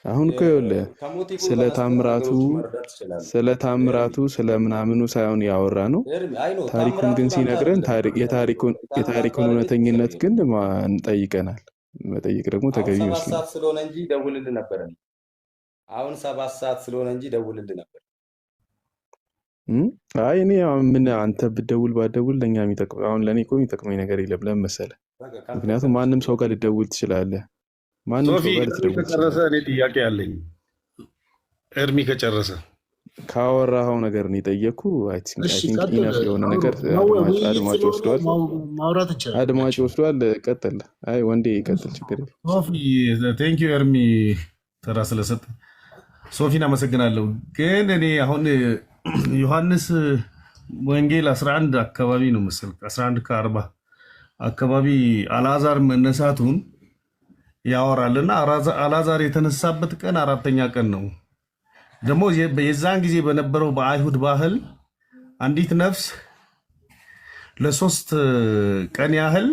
አሁን እኮ ይኸውልህ ስለ ታምራቱ ስለ ምናምኑ ሳይሆን ያወራ ነው። ታሪኩን ግን ሲነግረን የታሪኩን እውነተኝነት ግን ጠይቀናል። መጠየቅ ደግሞ ተገቢ ይመስላል። 7 ሰዓት ስለሆነ እንጂ ደውልልህ ነበር። አሁን 7 ሰዓት ስለሆነ እንጂ ደውልልህ ነበር። አይ እኔ ምን አንተ ብትደውል ባትደውል ለኛ የሚጠቅም አሁን ለኔ እኮ የሚጠቅመኝ ነገር የለም። ለምን መሰለህ? ምክንያቱም ማንም ሰው ጋር ልደውል ትችላለህ። ማንም ሰው ጋር ልትደውል ከጨረሰ እኔ ጥያቄ አለኝ። ኤርሚ ከጨረሰ ካወራኸው ነገር ነው የጠየኩ። አይ ቲንክ ኢነፍ የሆነ ነገር አድማጭ ወስዷል። ማውራት ይችላል። አድማጭ ወስዷል። ቀጥል። አይ ወንዴ ቀጥል፣ ችግር የለም። ሶፊ ቴንክ ዩ ኤርሚ ተራ ስለሰጠ ሶፊን አመሰግናለሁ። ግን እኔ አሁን ዮሐንስ ወንጌል 11 አካባቢ ነው መሰል 11 ከ40 አካባቢ አልዓዛር መነሳቱን ያወራልና አልዓዛር የተነሳበት ቀን 4ኛ ቀን ነው። ደግሞ የዛን ጊዜ በነበረው በአይሁድ ባህል አንዲት ነፍስ ለ3 ቀን ያህል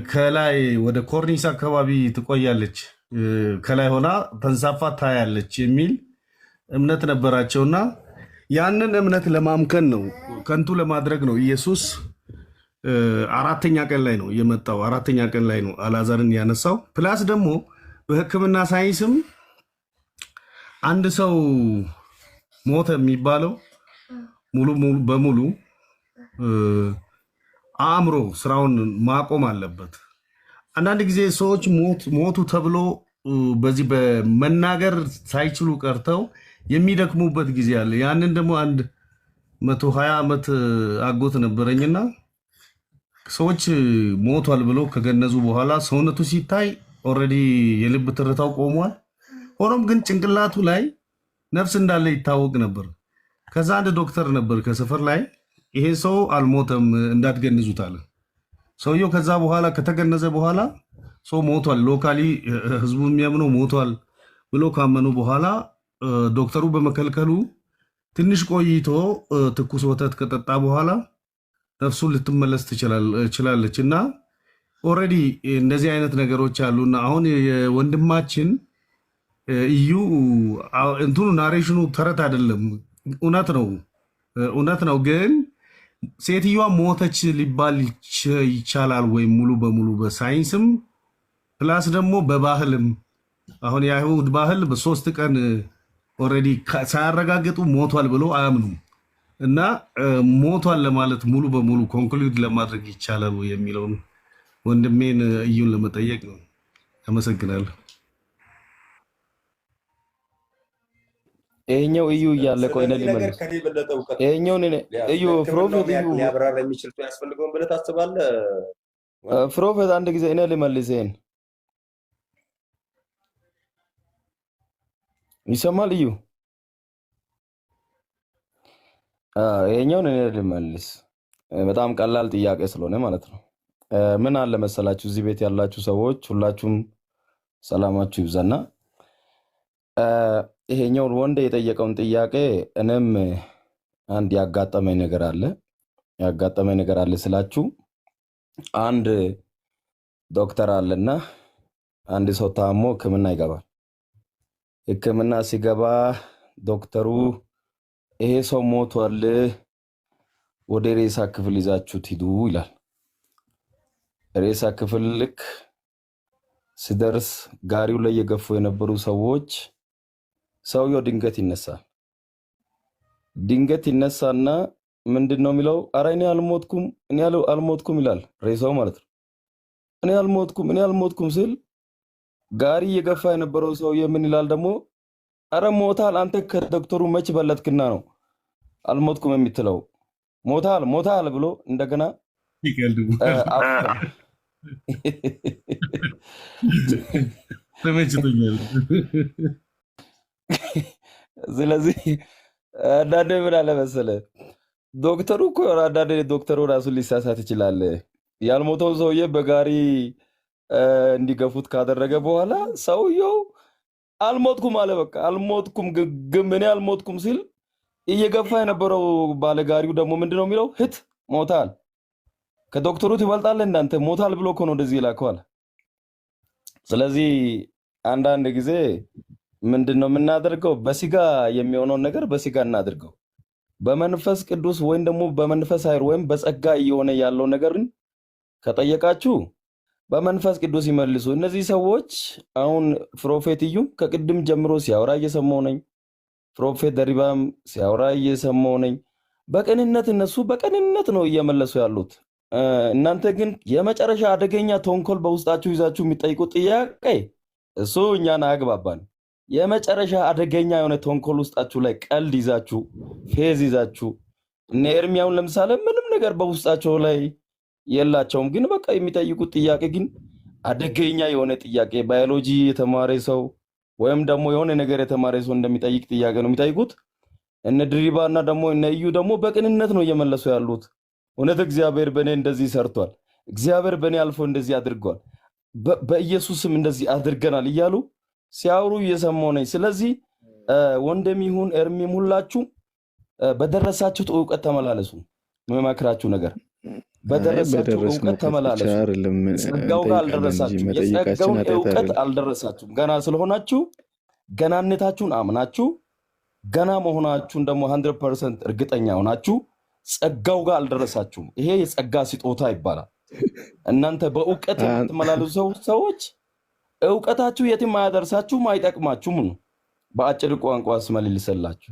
ከላይ ወደ ኮርኒስ አካባቢ ትቆያለች፣ ከላይ ሆና ተንሳፋ ታያለች የሚል እምነት ነበራቸውና ያንን እምነት ለማምከን ነው፣ ከንቱ ለማድረግ ነው ኢየሱስ 4ኛ ቀን ላይ ነው የመጣው። 4ኛ ቀን ላይ ነው አልዓዛርን ያነሳው። ፕላስ ደግሞ በሕክምና ሳይንስም አንድ ሰው ሞተ የሚባለው ሙሉ በሙሉ አእምሮ ስራውን ማቆም አለበት። አንዳንድ ጊዜ ሰዎች ሞቱ ተብሎ በዚህ በመናገር ሳይችሉ ቀርተው የሚደክሙበት ጊዜ አለ። ያንን ደግሞ አንድ 120 ዓመት አጎት ነበረኝና ሰዎች ሞቷል ብለው ከገነዙ በኋላ ሰውነቱ ሲታይ ኦልሬዲ የልብ ትርታው ቆሟል። ሆኖም ግን ጭንቅላቱ ላይ ነፍስ እንዳለ ይታወቅ ነበር። ከዛ አንድ ዶክተር ነበር ከሰፈር ላይ ይሄ ሰው አልሞተም እንዳትገንዙት አለ። ሰውየው ከዛ በኋላ ከተገነዘ በኋላ ሰው ሞቷል፣ ሎካሊ ህዝቡ የሚያምነው ሞቷል ብሎ ካመኑ በኋላ ዶክተሩ በመከልከሉ ትንሽ ቆይቶ ትኩስ ወተት ከጠጣ በኋላ ነፍሱ ልትመለስ ትችላለች። እና ኦልሬዲ እንደዚህ አይነት ነገሮች አሉና አሁን የወንድማችን እዩ እንትኑ ናሬሽኑ ተረት አይደለም፣ እውነት ነው። ግን ሴትዮዋ ሞተች ሊባል ይቻላል ወይ? ሙሉ በሙሉ በሳይንስም ፕላስ ደግሞ በባህልም አሁን የአይሁድ ባህል በ3 ቀን ኦልሬዲ ሳያረጋግጡ ሞቷል ብሎ አያምኑም። እና ሞቷል ለማለት ሙሉ በሙሉ ኮንክሉድ ለማድረግ ይቻላል ወይ የሚለውን ወንድሜን እዩን ለመጠየቅ ነው። አመሰግናለሁ። ይሄኛው እዩ እያለ ቆይ ነው ሊመልስ ይሄኛው እዩ ፕሮፌት እዩ ሊያብራራ የሚችል ሰው ያስፈልገውን ብለህ ታስባለህ? ፕሮፌት አንድ ጊዜ እኔ ልመልስ። ይሄን ይሰማል እዩ? ይሄኛውን እኔ ልመልስ። በጣም ቀላል ጥያቄ ስለሆነ ማለት ነው። ምን አለ መሰላችሁ፣ እዚህ ቤት ያላችሁ ሰዎች ሁላችሁም ሰላማችሁ ይብዛና ይሄኛውን ወንድ የጠየቀውን ጥያቄ እኔም አንድ ያጋጠመኝ ነገር አለ ስላችሁ፣ አንድ ዶክተር አለና አንድ ሰው ታሞ ሕክምና ይገባል። ሕክምና ሲገባ ዶክተሩ ይሄ ሰው ሞቷል፣ ወደ ሬሳ ክፍል ይዛችሁት ሂዱ ይላል። ሬሳ ክፍል ልክ ሲደርስ ጋሪው ላይ የገፉ የነበሩ ሰዎች ሰውየው ድንገት ይነሳና ምንድነው የሚለው? ኧረ እኔ አልሞትኩም ይላል። ሬሳው ማለት ነው። እኔ አልሞትኩም ሲል ጋሪ የገፋ የነበረው ሰውዬ ምን ይላል ደግሞ? ኧረ ሞታል፣ አንተ ከዶክተሩ መች በለጥክና ነው አልሞትኩም የምትለው? ሞታል ብሎ እንደገና ስለዚህ አንዳንዴ ምን አለ መሰለህ፣ ዶክተሩ እኮ አንዳንዴ ዶክተሩ ራሱ ሊሳሳት ይችላል። ያልሞተው ሰውዬ በጋሪ እንዲገፉት ካደረገ በኋላ ሰውየው አልሞትኩም አለ። በቃ አልሞትኩም፣ ግን እኔ አልሞትኩም ሲል እየገፋ የነበረው ባለጋሪው ደግሞ ምንድነው የሚለው? ህት ሞታል፣ ከዶክተሩ ትበልጣለህ እንዳንተ ሞታል ብሎ እኮ ነው እንደዚህ ይላከዋል። ስለዚህ አንዳንድ ጊዜ ምንድነው የምናደርገው? በስጋ የሚሆነውን ነገር በስጋ እናድርገው። በመንፈስ ቅዱስ ወይም ደግሞ በመንፈስ ኃይል ወይም በጸጋ እየሆነ ያለው ነገርን ከጠየቃችሁ በመንፈስ ቅዱስ ይመልሱ። እነዚህ ሰዎች አሁን ፕሮፌት እዩ ከቅድም ጀምሮ ሲያወራ እየሰማሁ ነኝ። ፕሮፌት ደሪባም ሲያወራ እየሰማሁ ነኝ። በቅንነት እነሱ በቅንነት ነው እየመለሱ ያሉት። እናንተ ግን የመጨረሻ አደገኛ ተንኮል በውስጣችሁ ይዛችሁ የሚጠይቁት ጥያቄ እሱ እኛን አያግባባን። የመጨረሻ አደገኛ የሆነ ተንኮል ውስጣችሁ ላይ ቀልድ ይዛችሁ ፌዝ ይዛችሁ እነ ኤርሚያውን ለምሳሌ ምንም ነገር በውስጣቸው ላይ የላቸውም፣ ግን በቃ የሚጠይቁት ጥያቄ ግን አደገኛ የሆነ ጥያቄ ባዮሎጂ የተማረ ሰው ወይም ደግሞ የሆነ ነገር የተማረ ሰው እንደሚጠይቅ ጥያቄ ነው የሚጠይቁት። እነ ድሪባና ደግሞ እነ እዩ ደግሞ በቅንነት ነው እየመለሱ ያሉት። እውነት እግዚአብሔር በእኔ እንደዚህ ሰርቷል፣ እግዚአብሔር በእኔ አልፎ እንደዚህ አድርጓል፣ በኢየሱስም እንደዚህ አድርገናል እያሉ ሲያወሩ እየሰማሁ ነኝ። ስለዚህ ወንድም ይሁን ኤርሚም ሁላችሁ በደረሳችሁት እውቀት ተመላለሱ። መማክራችሁ ነገር በደረሳችሁ እውቀት ተመላለሱ። ጸጋው ጋር አልደረሳችሁም፣ የጸጋውን እውቀት አልደረሳችሁም። ገና ስለሆናችሁ ገናነታችሁን አምናችሁ ገና መሆናችሁን ደግሞ 100% እርግጠኛ ሆናችሁ ጸጋው ጋር አልደረሳችሁም። ይሄ የጸጋ ስጦታ ይባላል። እናንተ በእውቀት የምትመላለሱ ሰዎች እውቀታችሁ የትም አያደርሳችሁም፣ አይጠቅማችሁም ነው በአጭር ቋንቋ ስመልስላችሁ።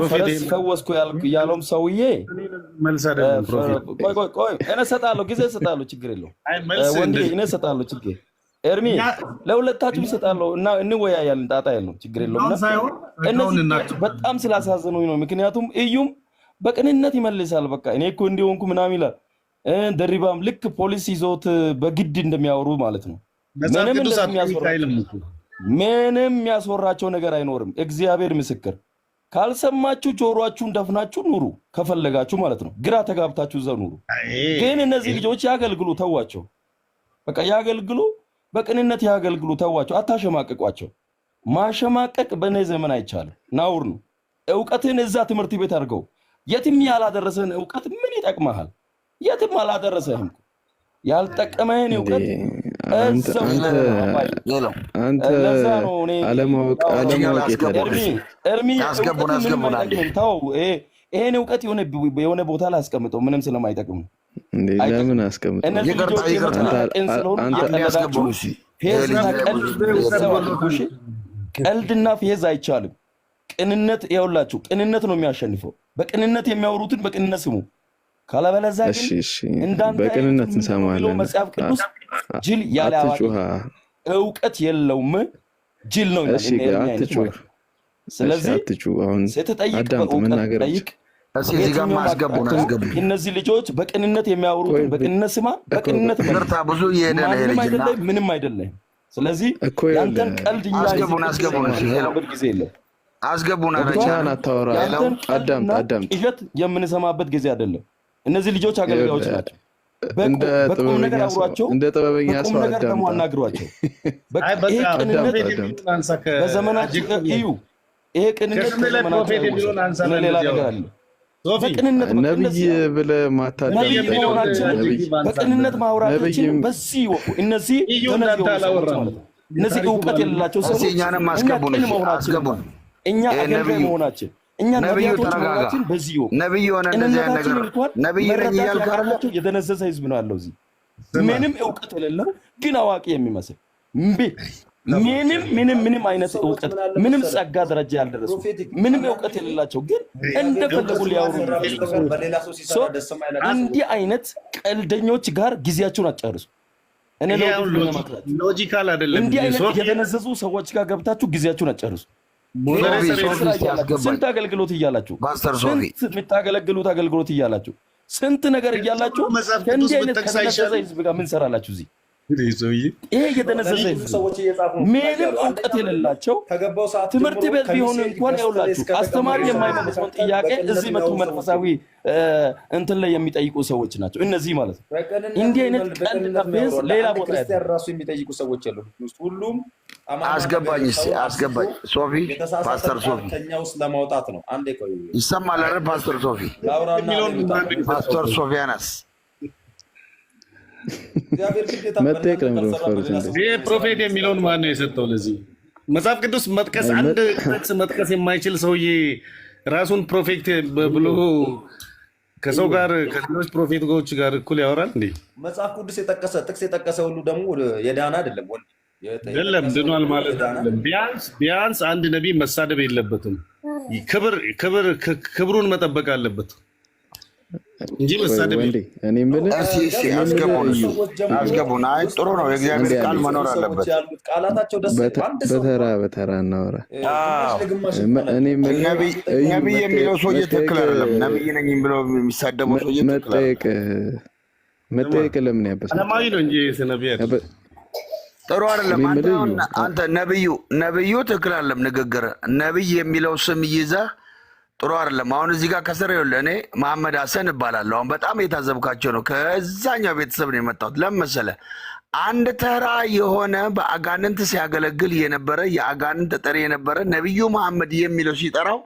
ፈረስ ፈወስኩ ያለውም ሰውዬ ቆይ እኔ እሰጣለሁ፣ ጊዜ እሰጣለሁ፣ ችግር የለውም ወንድዬ፣ እኔ እሰጣለሁ፣ ችግር ኤርሚ ለሁለታችሁ እሰጣለሁ እና እንወያያለን፣ ጣጣ የለውም፣ ችግር የለውም። እነዚህ በጣም ስላሳዘኑኝ ነው። ምክንያቱም እዩም በቅንነት ይመልሳል። በቃ እኔ እኮ እንዲሆንኩ ምናምን ይላል። ደሪባም ልክ ፖሊስ ይዞት በግድ እንደሚያወሩ ማለት ነው። ምንም የሚያስወራቸው ነገር አይኖርም። እግዚአብሔር ምስክር። ካልሰማችሁ ጆሮአችሁን ደፍናችሁ ኑሩ ከፈለጋችሁ ማለት ነው። ግራ ተጋብታችሁ እዛው ኑሩ። ግን እነዚህ ልጆች ያገልግሉ፣ ተዋቸው። በቃ ያገልግሉ፣ በቅንነት ያገልግሉ፣ ተዋቸው። አታሸማቀቋቸው። ማሸማቀቅ በእኔ ዘመን አይቻልም፣ ናውር ነው። እውቀትን እዛ ትምህርት ቤት አድርገው። የትም ያላደረሰን እውቀት ምን ይጠቅመሃል? የትም አላደረሰህም። ያልጠቀመህን እውቀት ይሄን እውቀት የሆነ ቦታ ላይ አስቀምጠው፣ ምንም ስለማይጠቅም ነው። ቀልድና ፌዝ አይቻልም። ቅንነት ይኸውላችሁ፣ ቅንነት ነው የሚያሸንፈው። በቅንነት የሚያወሩትን በቅንነት ስሙ። ካለበለዚያ ግን እንዳንተ በቅንነት እንሰማለን። መጽሐፍ ቅዱስ ጅል ያለ አዋቂ እውቀት የለውም፣ ጅል ነው ይላል። ስለዚህ ስትጠይቅ በእውቀት ጠይቅ። እነዚህ ልጆች በቅንነት የሚያወሩትን በቅንነት ስማ፣ በቅንነት ምንም አይደለም። ስለዚህ ያንተን ቀልድ እኛ ጊዜ የለም። አስገቡና ቅዠት የምንሰማበት ጊዜ አይደለም። እነዚህ ልጆች አገልጋዮች ናቸው። በቁም ነገር አውሯቸው፣ እንደ ጥበበኛ ሰው ነገር ደግሞ አናግሯቸው። ይሄ ቅንነት በዘመናችን እዩ። ይሄ ቅንነት በዘመናችን ሌላ ነገር አለ። በቅንነት ነብይ ብለህ ማታደም በቅንነት ማውራታችን በዚህ ይወቁ። እነዚህ እውቀት የሌላቸው ሰዎች እኛ አገልጋይ መሆናችን እኛ ነብያቶች መሆናችን በዚህ ይወቁ። ነብይ ሆነ እንደዚህ አይነት ነገር ነብይ ነኝ ያልካራቸው የተነዘዘ ህዝብ ነው ያለው እዚህ። ምንም እውቀት የሌለው ግን አዋቂ የሚመስል ምንም አይነት እውቀት ምንም ጸጋ ደረጃ ያልደረሱ ምንም እውቀት የሌላቸው ግን እንደፈለጉ ሊያወሩ። እንዲህ አይነት ቀልደኞች ጋር ጊዜያችሁን አጨርሱ። እኔ ሎጂካል አይደለም። እንዲህ አይነት የተነዘዙ ሰዎች ጋር ገብታችሁ ጊዜያችሁን አጨርሱ። ስንት አገልግሎት እያላችሁ፣ ስንት የምታገለግሉት አገልግሎት እያላችሁ፣ ስንት ነገር እያላችሁ ከእንዲህ አይነት ከተነዘዘ ህዝብ ጋር ምን ሰራላችሁ እዚህ? ይሄ የተነዘዘ ምንም እውቀት የሌላቸው ትምህርት ቤት ቢሆን እንኳን ያውላችሁ አስተማሪ የማይመልሰውን ጥያቄ እዚህ መጡ መንፈሳዊ እንትን ላይ የሚጠይቁ ሰዎች ናቸው እነዚህ ማለት ነው። እንዲህ አይነት ቀልድና ፌዝ ሌላ ቦታ ራሱ የሚጠይቁ ሰዎች አሉ። ሁሉም አስገባኝ ሶፊ፣ ፓስተር ሶፊ ከኛ ውስጥ ለማውጣት ነው። አንዴ ቆይ ይሰማል አይደል? ፓስተር ሶፊ፣ ፓስተር ሶፊያናስ እግዚአብሔር ግዴታ መጠየቅ ነው በእናንተ ካልሰራ የምትፈሩት በሌላ እንዴ? ሰው ይህ ፕሮፌት የሚለውን ማን ነው የሰጠው? ለዚህ መጽሐፍ ቅዱስ መጥቀስ አንድ ጥቅስ መጥቀስ የማይችል ሰውዬ ራሱን ፕሮፌት ብሎ ከሰው ጋር ከሌሎች ፕሮፌቶች ጋር እኩል ያወራል እንዴ? መጽሐፍ ቅዱስ የጠቀሰ ጥቅስ የጠቀሰ ሁሉ ደግሞ የዳና አይደለም። ወንድ የለም ድኗል ማለት አይደለም። ቢያንስ አንድ ነቢይ መሳደብ የለበትም። ክብሩን መጠበቅ አለበት እንጂ መሳደብ ወንዴ እኔ የምልህ አስገቡን። አይ ጥሩ ነው። የእግዚአብሔር ቃል መኖር አለበት። ቃላታቸው ደስ በተራ እናወራ። ነቢይ የሚለው ሰውዬ ትክክል አይደለም። ነቢይ ነኝ ብለው የሚሳደበው ሰውዬ መጠየቅ ለምን ያበሳል? አለማዊ ነው እንጂ ነቢያት ጥሩ አይደለም። አንተ ነቢዩ ትክክል አይደለም። ንግግር ነቢይ የሚለው ስም ይዘህ ጥሩ አይደለም። አሁን እዚህ ጋር ከስር ይኸውልህ፣ እኔ መሐመድ ሀሰን እባላለሁ። አሁን በጣም የታዘብካቸው ነው። ከዛኛው ቤተሰብ ነው የመጣሁት። ለምን መሰለህ? አንድ ተራ የሆነ በአጋንንት ሲያገለግል የነበረ የአጋንንት ጠሪ የነበረ ነቢዩ መሐመድ የሚለው ሲጠራው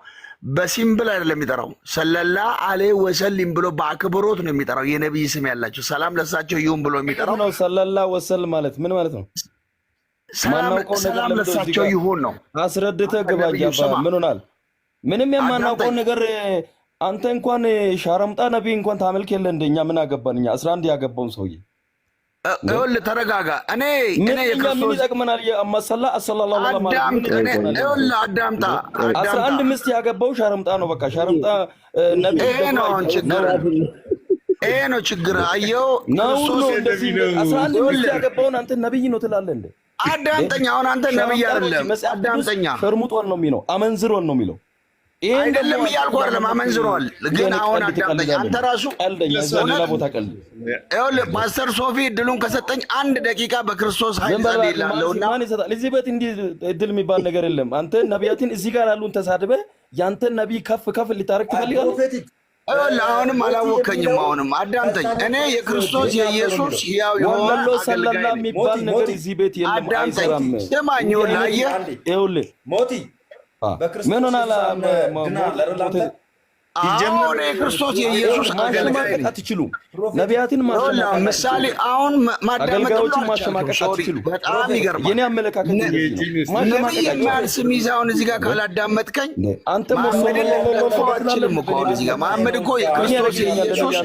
በሲምብል አይደለም የሚጠራው፣ ሰለላ አለይሂ ወሰለም ብሎ በአክብሮት ነው የሚጠራው። የነቢይ ስም ያላቸው ሰላም ለሳቸው ይሁን ብሎ የሚጠራው ነው። ሰለላ ወሰል ማለት ምን ማለት ነው? ሰላም ለሳቸው ይሁን ነው። አስረድተህ ግባ ጃባ። ምን ሆናል? ምንም የማናውቀው ነገር አንተ እንኳን ሻረምጣ ነቢይ እንኳን ታመልክ የለ እንደኛ ምን አገባን እኛ 11 ያገባውን ሰውዬ ይኸውልህ ተረጋጋ። እኔ ምን ይጠቅመናል? መሰላ ሰለላሁ ዐለይሂ ወሰለም ይኸውልህ አዳምጣ። 11 ሚስት ያገባው ሻረምጣ ነው። በቃ ሻረምጣ ነቢይ ይሄ ነው ችግር። አየው ነው እንደዚህ 11 ሚስት ያገባውን አንተ ነቢይ ነው ትላለህ እንዴ? አዳምጠኛ። አሁን አንተ ነቢይ አይደለም። አዳምጠኛ። ፈርሙጧል ነው የሚለው፣ አመንዝሯል ነው የሚለው። አይደለም እያልኩ አይደለም፣ አመንዝሯል። ግን አሁን አዳምጠኝ። አንተ ራሱ ሌላ ቦታ ቀልድ። ይኸውልህ ፓስተር ሶፊ እድሉን ከሰጠኝ 1 ደቂቃ በክርስቶስ ኃይል ጸልይላለሁና ማን ይሰጣል? እዚህ ቤት እንዲህ እድል የሚባል ነገር የለም። አንተ ነቢያትን እዚህ ጋር ያሉን ተሳድበህ ያንተን ነቢይ ከፍ ልታረግ ትፈልጋለህ? ይኸውልህ አሁንም አላወከኝም። አሁንም አዳምጠኝ። እኔ የክርስቶስ የኢየሱስ ያው ወሎ ሰለላ የሚባል ነገር እዚህ ቤት የለም፣ አይሰራም። ስማኝ፣ ይኸውልህ ሞቲ ምን ሆናል? አሁን የክርስቶስ የኢየሱስ አገልጋይ አትችሉም። ነቢያትን ምሳሌ አሁን አገልጋዮችን ማሸማቀቅ አትችሉም። በጣም ይገርማል። የኔ አመለካከት ነቢይ የሚያህል ስም ይዘህ አሁን እዚህ ጋር ካላዳመጥከኝ አንተ አችልም እኮ አሁን እዚህ ጋር መሐመድ እኮ የክርስቶስ የኢየሱስ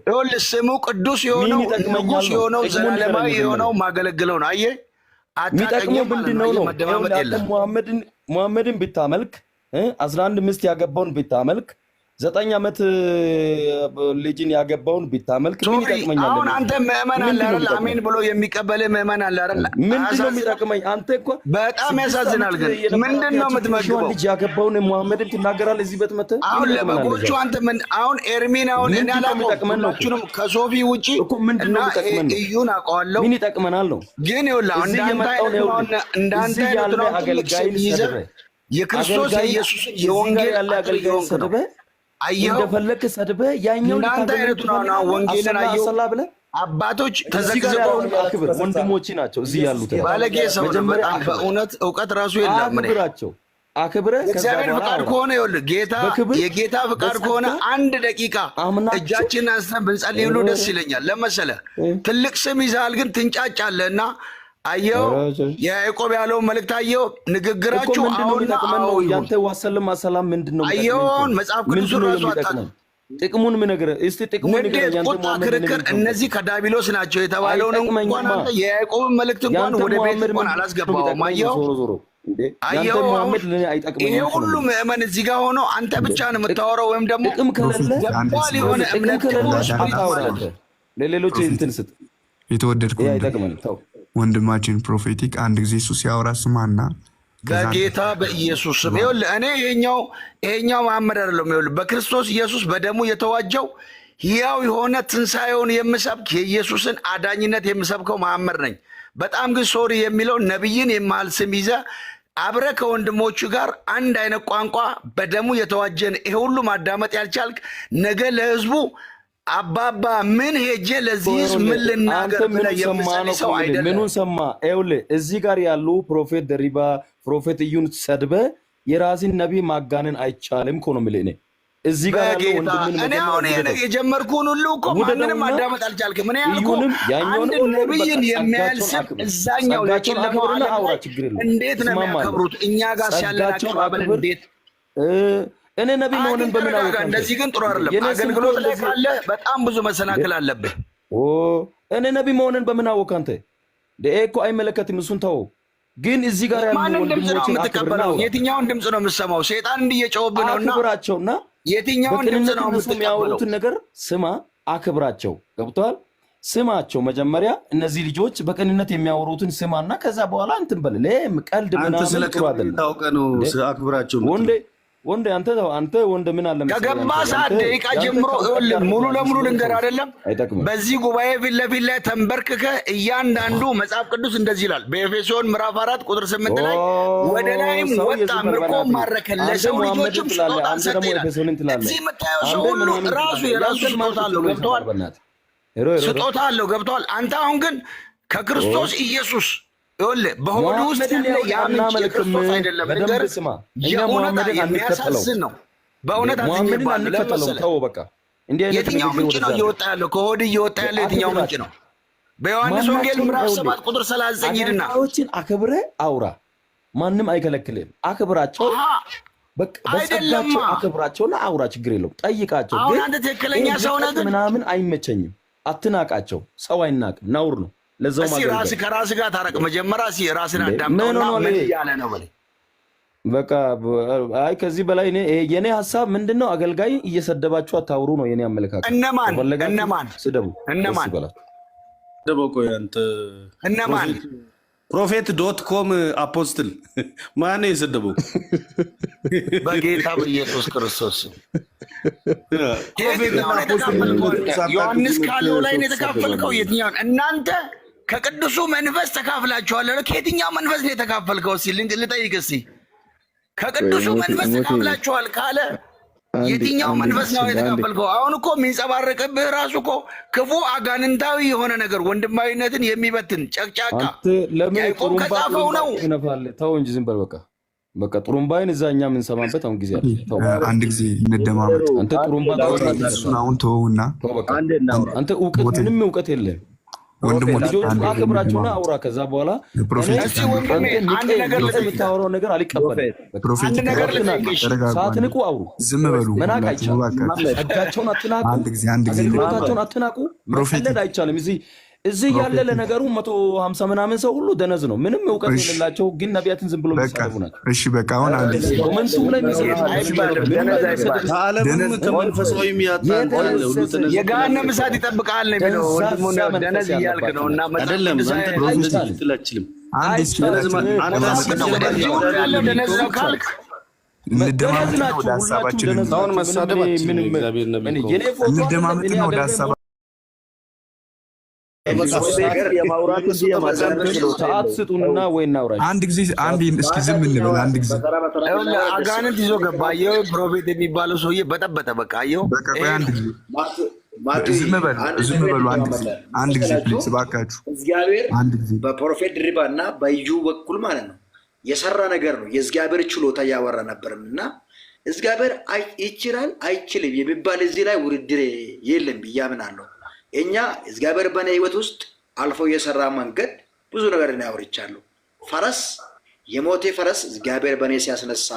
ይኸውልህ ስሙ ቅዱስ የሆነው ንጉሥ የሆነው ዘላለማዊ የሆነው ማገለግለው ነው። አየህ የሚጠቅመው ምንድን ነው? ሙሐመድን ብታመልክ 11 ሚስት ያገባውን ብታመልክ 9 ዓመት ልጅን ያገባውን ብታመልክ ምን ይጠቅመኛል? አሁን አንተ ምዕመን አለ አይደል? አሜን ብሎ የሚቀበል ምዕመን አለ አይደል? ምንድነው የሚጠቅመኝ? አንተ እኮ በጣም ያሳዝናል። ግን ምንድነው የምትመግበው? ልጅ ያገባውን ሙሐመድን ትናገራለህ እዚህ ቤት መተህ? አሁን ለበጎቹ አንተ ምን አሁን ኤርሚን አሁን እኔ አላውቅም ከሶፊ ውጪ እና እዩን አውቀዋለሁ። ምን ይጠቅመናል ነው? ግን ይኸውልህ እንዳንተ አይነት ነው አገልጋይን ይዘህ የክርስቶስ የኢየሱስ የወንጌል ያለ አገልጋይ ሰድበህ እንደፈለክ ሰድበህ ያኛው እንዳንተ አይነቱ ነው ወንጌልን አየው አባቶች ተዘግዝበው ወንድሞች ናቸው እዚህ ያሉት ባለጌ ሰው በጣም በእውነት እውቀት ራሱ የለም። አክብረ እግዚአብሔር ፍቃድ ከሆነ ይኸውልህ ጌታ የጌታ ፍቃድ ከሆነ 1 ደቂቃ እጃችንን አንስተን ብንጸልይ ሁሉ ደስ ይለኛል። ለመሰለህ ትልቅ ስም ይዘሃል ግን ትንጫጫለህና አየው ያዕቆብ ያለው መልእክት አየው ንግግራችሁ አሁን ያንተ ወሰለም ሰላም ምንድነው? አየው መጽሐፍ ቅዱስ ራሱ አጣጣ ጥቅሙን ምን ነገር እስቲ ጥቅሙን ነገር ያንተ ክርክር እነዚህ ከዳቢሎስ ናቸው የተባለው ነው። እንኳን አንተ የያዕቆብ መልእክት እንኳን ወደ ቤት እንኳን አላስገባውም። አየው መሐመድ ለኔ አይጠቅመኝም። ይሄ ሁሉ ምዕመን እዚህ ጋር ሆኖ አንተ ብቻ ነው የምታወራው ወይም ደግሞ ጥቅም ከሌለ የሆነ እምነት ከሌለ ለሌሎች እንትን ስጥ የተወደድኩ ወንድማችን ፕሮፌቲክ አንድ ጊዜ እሱ ሲያወራ ስማና በጌታ በኢየሱስ ስም ይኸውልህ እኔ ይሄኛው መሐመድ አይደለም። ይኸውልህ በክርስቶስ ኢየሱስ በደሙ የተዋጀው ሕያው የሆነ ትንሣኤውን የምሰብክ የኢየሱስን አዳኝነት የምሰብከው መሐመድ ነኝ። በጣም ግን ሶሪ የሚለው ነቢይን የማል ስም ይዘህ አብረህ ከወንድሞቹ ጋር አንድ አይነት ቋንቋ በደሙ የተዋጀን ይሄ ሁሉ ማዳመጥ ያልቻልክ ነገ ለህዝቡ አባባ ምን ሄጄ ለዚህ ምን ልናገር ብለህ የምትሰማው ሰው አይደለም። ምኑን ሰማ? ይኸውልህ እዚህ ጋር ያሉ ፕሮፌት ደሪባ ፕሮፌት እዩን ሰድበህ የራስን ነቢይ ማጋነን አይቻልም እኮ ነው የምልህ እኔ። እዚህ ጋር ያለው ወንድምን እኔ አሁን የጀመርኩን ሁሉ እኮ ማንንም ማዳመጥ አልቻልክም። እኔ ያልኩህ አንድ ነብይን የሚያህል ስም እዛኛው ለጨለማው ዓለም እንዴት ነው የሚያከብሩት? እኛ ጋር ሲያለን አቀባበል እንዴት? እኔ ነብይ መሆንን በምን አወቀ? እንደዚህ ግን ጥሩ አይደለም። አገልግሎት ላይ ካለ በጣም ብዙ መሰናክል አለብህ። እኔ ነብይ መሆንን በምን አወቀ? አንተ እኮ አይመለከትም፣ እሱን ተወው። ግን እዚህ ጋር ያሉ ወንድሞችን አክብረው። የትኛውን ድምፅ ነው የምትሰማው? ሸይጣን እንዲየጨውብህ ነውና አክብራቸውና የትኛውን ድምፅ ነው የሚያወሩትን ነገር ስማ፣ አክብራቸው። ገብቶሃል? ስማቸው መጀመሪያ። እነዚህ ልጆች በቅንነት የሚያወሩትን ስማና ከዛ በኋላ እንትን በል። ቀልድ ምናምን ጥሩ አይደለም። አክብራቸው ወንድ አንተ ወንድ ምን አለ ከገባ ሰዓት ደቂቃ ጀምሮ ሙሉ ለሙሉ ልንገር አይደለም። በዚህ ጉባኤ ፊት ለፊት ላይ ተንበርክከ እያንዳንዱ መጽሐፍ ቅዱስ እንደዚህ ይላል በኤፌሶን ምዕራፍ 4 ቁጥር 8 ላይ ወደ ላይም ወጣ ምርኮ ማረከ ለሰው ልጆችም ስጦታ ሰጠ ይላል። እዚህ የምታየው ሰው ሁሉ ራሱ የራሱ ስጦታ አለው። ገብቶሃል? ስጦታ አለው። ገብቶሃል? አንተ አሁን ግን ከክርስቶስ ኢየሱስ ይኸውልህ በሆድ ውስጥ ያለ ያምንጭ የክርስቶስ አይደለም። ነገር የእውነት የሚያሳዝን ነው። በእውነት የትኛው ምንጭ ነው እየወጣ ያለው? ከሆድ እየወጣ ያለው የትኛው ምንጭ ነው? በዮሐንስ ወንጌል ምዕራፍ 7 ቁጥር 39 ሂድና አገልጋዮችን አክብረህ አውራ። ማንም አይከለክልም። አክብራቸው፣ በጸጋቸው አክብራቸውና አውራ። ችግር የለውም። ጠይቃቸው። አሁን አንተ ትክክለኛ ሰው ነህ ምናምን አይመቸኝም። አትናቃቸው። ሰው አይናቅም፣ ነውር ነው። ለዛው ማለት ራስ ከራስ ጋር ታረቅ። መጀመሪያ ራስን አዳምጠውና ምን ያለ ነው በለ። በቃ አይ ከዚህ በላይ የኔ ሀሳብ ምንድነው? አገልጋይ እየሰደባችሁ አታውሩ ነው የኔ አመለካከት። እነማን ስደቡ? ደበቆ ያንተ እነማን? ፕሮፌት.ኮም አፖስትል ማን ነው የሰደበው? በጌታ በኢየሱስ ክርስቶስ ዮሐንስ ካለው ላይ ነው የተካፈልከው። የትኛውን? እናንተ ከቅዱሱ መንፈስ ተካፍላችኋል። ከየትኛው መንፈስ ነው የተካፈልከው? ሲል ልጠይቅ እስኪ። ከቅዱሱ መንፈስ ተካፍላችኋል ካለ የትኛው መንፈስ ነው የተካፈልከው? አሁን እኮ የሚንጸባረቅብህ ራሱ እኮ ክፉ አጋንንታዊ የሆነ ነገር ወንድማዊነትን የሚበትን ጨቅጫቃ ያዕቆብ ከጻፈው ነው። ተው እንጂ ዝም በል በቃ ጥሩምባይን እዛ እኛ የምንሰማበት አሁን ጊዜ አለ። አንድ ጊዜ እንደማመጥ አንተ ጥሩምባ አሁን ተውና አንተ ምንም እውቀት የለም። ልጆቹ አክብራቸውና አውራ። ከዛ በኋላ የምታወራው ነገር አልቀበልም። ሳትንቁ አውሩ። ዝም በሉ። መናቅ አይቻልም። ጸጋቸውን አትናቁ። አገልግሎታቸውን አትናቁ። መቀለድ አይቻልም። እዚህ ያለ ለነገሩ 150 ምናምን ሰው ሁሉ ደነዝ ነው። ምንም እውቀት የሌላቸው ግን ነቢያትን ዝም ብሎ የሚሰሩ ናቸው። እሺ በቃ አሁን አንድ ኮመንቱም ላይ ከዓለምም ከመንፈሳዊም ያጣን የገሃነም እሳት ይጠብቃል ነው የሚለው። ወንድሙን ደነዝ እያልክ ነው እና አይደለም። አንተ ደነዝ ልትላችልም ደነዝ ነው ካልክ እንደማመጥ ወደ ሀሳባችን አሁን መሳደባችን እግዚአብሔር ነብይ እንደማመጥ ወደ ሀሳባችን ሰዓት ስጡንና ወይ እናውራ። አንድ ጊዜ እስኪ ዝም እንበል። አንድ ጊዜ አጋንንት ይዞ ገባ። አየሁ ፕሮፌት የሚባለው ሰውዬ በጠበጠ። በቃ አየሁ። አንድ ጊዜ ዝም በሉ። አንድ ጊዜ ፕሊዝ እባካችሁ። እግዚአብሔር በፕሮፌት ድሪባ እና በዩ በኩል ማለት ነው የሰራ ነገር ነው። የእግዚአብሔር ችሎታ እያወራ ነበርም እና እግዚአብሔር ይችላል አይችልም የሚባል እዚህ ላይ ውድድር የለም ብዬ አምናለሁ። እኛ እግዚአብሔር በእኔ ህይወት ውስጥ አልፎ የሰራ መንገድ ብዙ ነገር ነው ያወርቻለሁ። ፈረስ የሞቴ ፈረስ እግዚአብሔር በእኔ ሲያስነሳ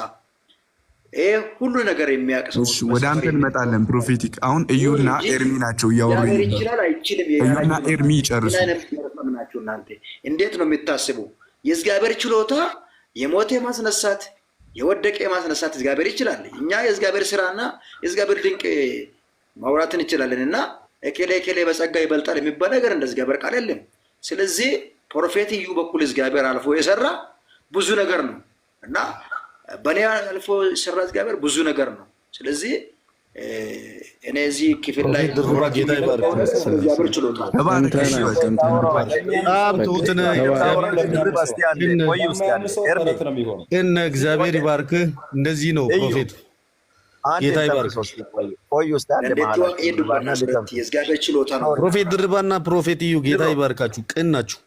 ሁሉ ነገር የሚያቀሰው ወደ አንተ እንመጣለን። ፕሮፌቲክ አሁን እዩና ኤርሚ ናቸው እያወሩ ይችላል አይችልም። እዩና ኤርሚ ይጨርሱ። እናንተ እንዴት ነው የምታስቡ? የእግዚአብሔር ችሎታ የሞቴ ማስነሳት የወደቀ ማስነሳት እግዚአብሔር ይችላል። እኛ የእግዚአብሔር ስራና የእግዚአብሔር ድንቅ ማውራት እንችላለን እና እከሌ በጸጋ ይበልጣል የሚባል ነገር እንደ እግዚአብሔር ቃል የለም። ስለዚህ ፕሮፌት እዩ በኩል እግዚአብሔር አልፎ የሰራ ብዙ ነገር ነው እና በእኔ አልፎ የሰራ እግዚአብሔር ብዙ ነገር ነው። ስለዚህ እኔ እዚህ ክፍል ላይ ጌታ ይባርክ። እግዚአብሔር ችሎታ እግዚአብሔር ይባርክ። እንደዚህ ነው ፕሮፌቱ። ጌታ ይባርክ። ፕሮፌት ድርባና ፕሮፌት እዩ ጌታ ይባርካችሁ። ቅን ናችሁ።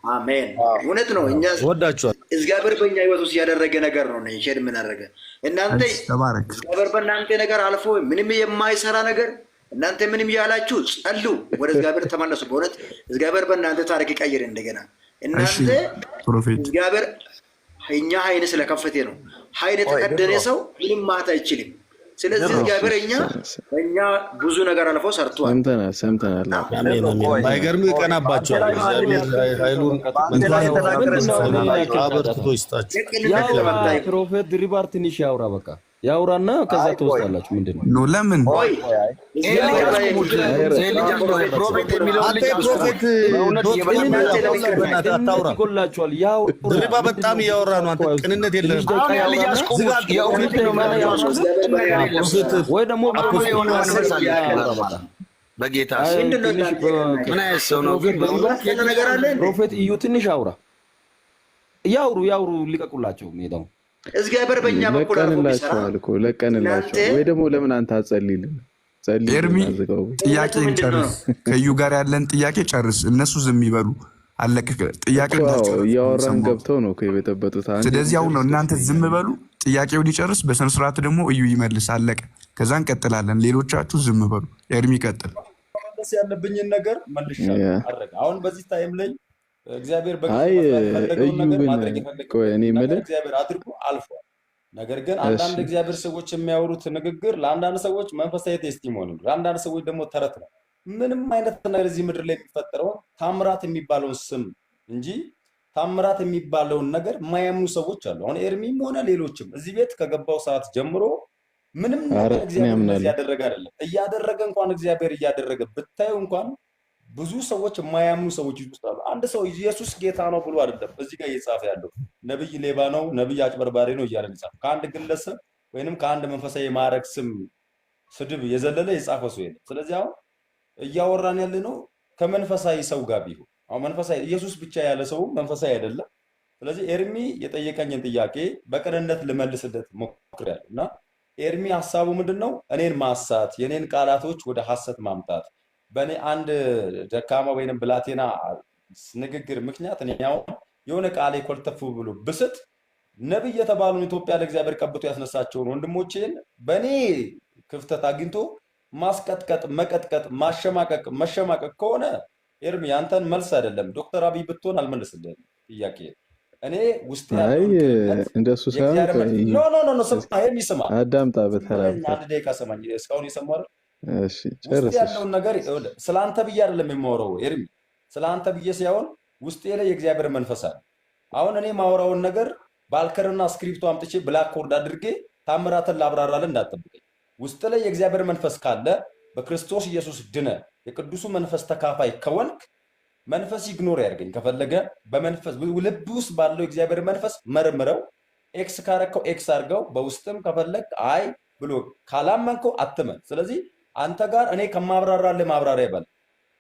አሜን። እውነት ነው። እኛ ወዳችኋል። እግዚአብሔር በእኛ ህይወት ውስጥ ያደረገ ነገር ነው። ሼር ምን አደረገ? እናንተ እግዚአብሔር በእናንተ ነገር አልፎ ምንም የማይሰራ ነገር እናንተ ምንም ያላችሁ ጸሉ፣ ወደ እግዚአብሔር ተመለሱ። በእውነት እግዚአብሔር በእናንተ ታሪክ ይቀይር እንደገና። እናንተ እግዚአብሔር እኛ አይን ስለከፈተ ነው። አይን የተከደነ ሰው ምንም ማለት አይችልም። ስለዚህ እግዚአብሔር እኛ ብዙ ነገር አልፎ ሰርቷል። ሰምተናል። ባይገርም ይቀናባቸዋል። እግዚአብሔር ኃይሉን አበርክቶ ይስጣችሁ። ፕሮፌት ድሪባር ትንሽ ያውራ፣ በቃ ያውራና ከዛ ትወስዳላችሁ። ምንድን ነው ለምን ይጎላችኋል? ድሪባ በጣም እያወራ ነው። አንተ ቅንነት የለህም ወይ ደግሞ በጌታ ምን አይነት ሰው ነው? ፕሮፌት እዩ ትንሽ አውራ። ያውሩ ሊቀቁላቸው ሜዳው እግዚአብሔር በእኛ በኩል ለቀንላቸዋል እኮ ለቀንላቸዋል። ወይ ደግሞ ለምን አንተ አትጸልይልን? ኤርሚ ጥያቄን ጨርስ። ከዩ ጋር ያለን ጥያቄ ጨርስ። እነሱ ዝም ይበሉ። አለቀ። ጥያቄ እያወራን ገብተው ነው የበጠበጡት። ስለዚህ አሁን ነው እናንተ ዝም በሉ። ጥያቄውን ይጨርስ። በስነ ስርዓት ደግሞ እዩ ይመልስ። አለቀ። ከዛ እንቀጥላለን። ሌሎቻችሁ ዝም በሉ። ኤርሚ ቀጥል። ያለብኝን ነገር መልሻለሁ። አሁን በዚህ ታይም ላይ እግዚአብሔር በፈለገውን ነገር ማድረግ ይፈልጋል። እግዚአብሔር አድርጎ አልፏል። ነገር ግን አንዳንድ እግዚአብሔር ሰዎች የሚያወሩት ንግግር ለአንዳንድ ሰዎች መንፈሳዊ ቴስቲሞኒ ነው፣ ለአንዳንድ ሰዎች ደግሞ ተረት ነው። ምንም አይነት ነገር እዚህ ምድር ላይ የሚፈጠረው ታምራት የሚባለውን ስም እንጂ ታምራት የሚባለውን ነገር የማያምኑ ሰዎች አሉ። አሁን ኤርሚም ሆነ ሌሎችም እዚህ ቤት ከገባው ሰዓት ጀምሮ ምንም ነገር እግዚአብሔር እያደረገ አይደለም። እያደረገ እንኳን እግዚአብሔር እያደረገ ብታዩ እንኳን ብዙ ሰዎች የማያምኑ ሰዎች ይወስዳሉ። አንድ ሰው ኢየሱስ ጌታ ነው ብሎ አይደለም እዚህ ጋር እየጻፈ ያለው ነብይ ሌባ ነው፣ ነብይ አጭበርባሪ ነው እያለ ይጻፍ። ከአንድ ግለሰብ ወይንም ከአንድ መንፈሳዊ ማዕረግ ስም ስድብ የዘለለ የጻፈ ሰው የለም። ስለዚህ አሁን እያወራን ያለ ነው ከመንፈሳዊ ሰው ጋር ቢሆን አሁን መንፈሳዊ ኢየሱስ ብቻ ያለ ሰው መንፈሳዊ አይደለም። ስለዚህ ኤርሚ የጠየቀኝን ጥያቄ በቅንነት ልመልስለት ሞክሬያለሁ እና ኤርሚ ሐሳቡ ምንድነው? እኔን ማሳት፣ የኔን ቃላቶች ወደ ሐሰት ማምጣት በእኔ አንድ ደካማ ወይንም ብላቴና ንግግር ምክንያት እኔ የሆነ ቃሌ ኮልተፍ ብሎ ብስት ነብይ የተባሉን ኢትዮጵያ ለእግዚአብሔር ቀብቶ ያስነሳቸውን ወንድሞቼን በእኔ ክፍተት አግኝቶ ማስቀጥቀጥ፣ መቀጥቀጥ፣ ማሸማቀቅ፣ መሸማቀቅ ከሆነ ኤርሚ አንተን መልስ አይደለም ዶክተር አብይ ብትሆን አልመልስልህም ጥያቄ። እኔ ውስጥ ያለው እንደሱ ሳይሆን ስማ አዳምጣ በተራ አንድ ደቂቃ ሰማኝ። እስካሁን የሰማኸው እሺ ጨርስ። ያለውን ነገር ስላንተ ብዬ አይደለም የማወራው ኤርሚ፣ ስላንተ ብዬ ሳይሆን ውስጤ ላይ የእግዚአብሔር መንፈስ አለ። አሁን እኔ ማወራውን ነገር ባልከርና ስክሪፕቶ አምጥቼ ብላክ ኮርድ አድርጌ ታምራትን ላብራራልን እንዳትጠብቀኝ። ውስጥ ላይ የእግዚአብሔር መንፈስ ካለ በክርስቶስ ኢየሱስ ድነ የቅዱሱ መንፈስ ተካፋይ ከወንክ መንፈስ ኢግኖር ያድርገኝ። ከፈለገ በመንፈስ ልብ ውስጥ ባለው የእግዚአብሔር መንፈስ መርምረው። ኤክስ ካረከው ኤክስ አድርገው። በውስጥም ከፈለግ አይ ብሎ ካላመንከው አትመን። ስለዚህ አንተ ጋር እኔ ከማብራራልህ ማብራሪያ በላይ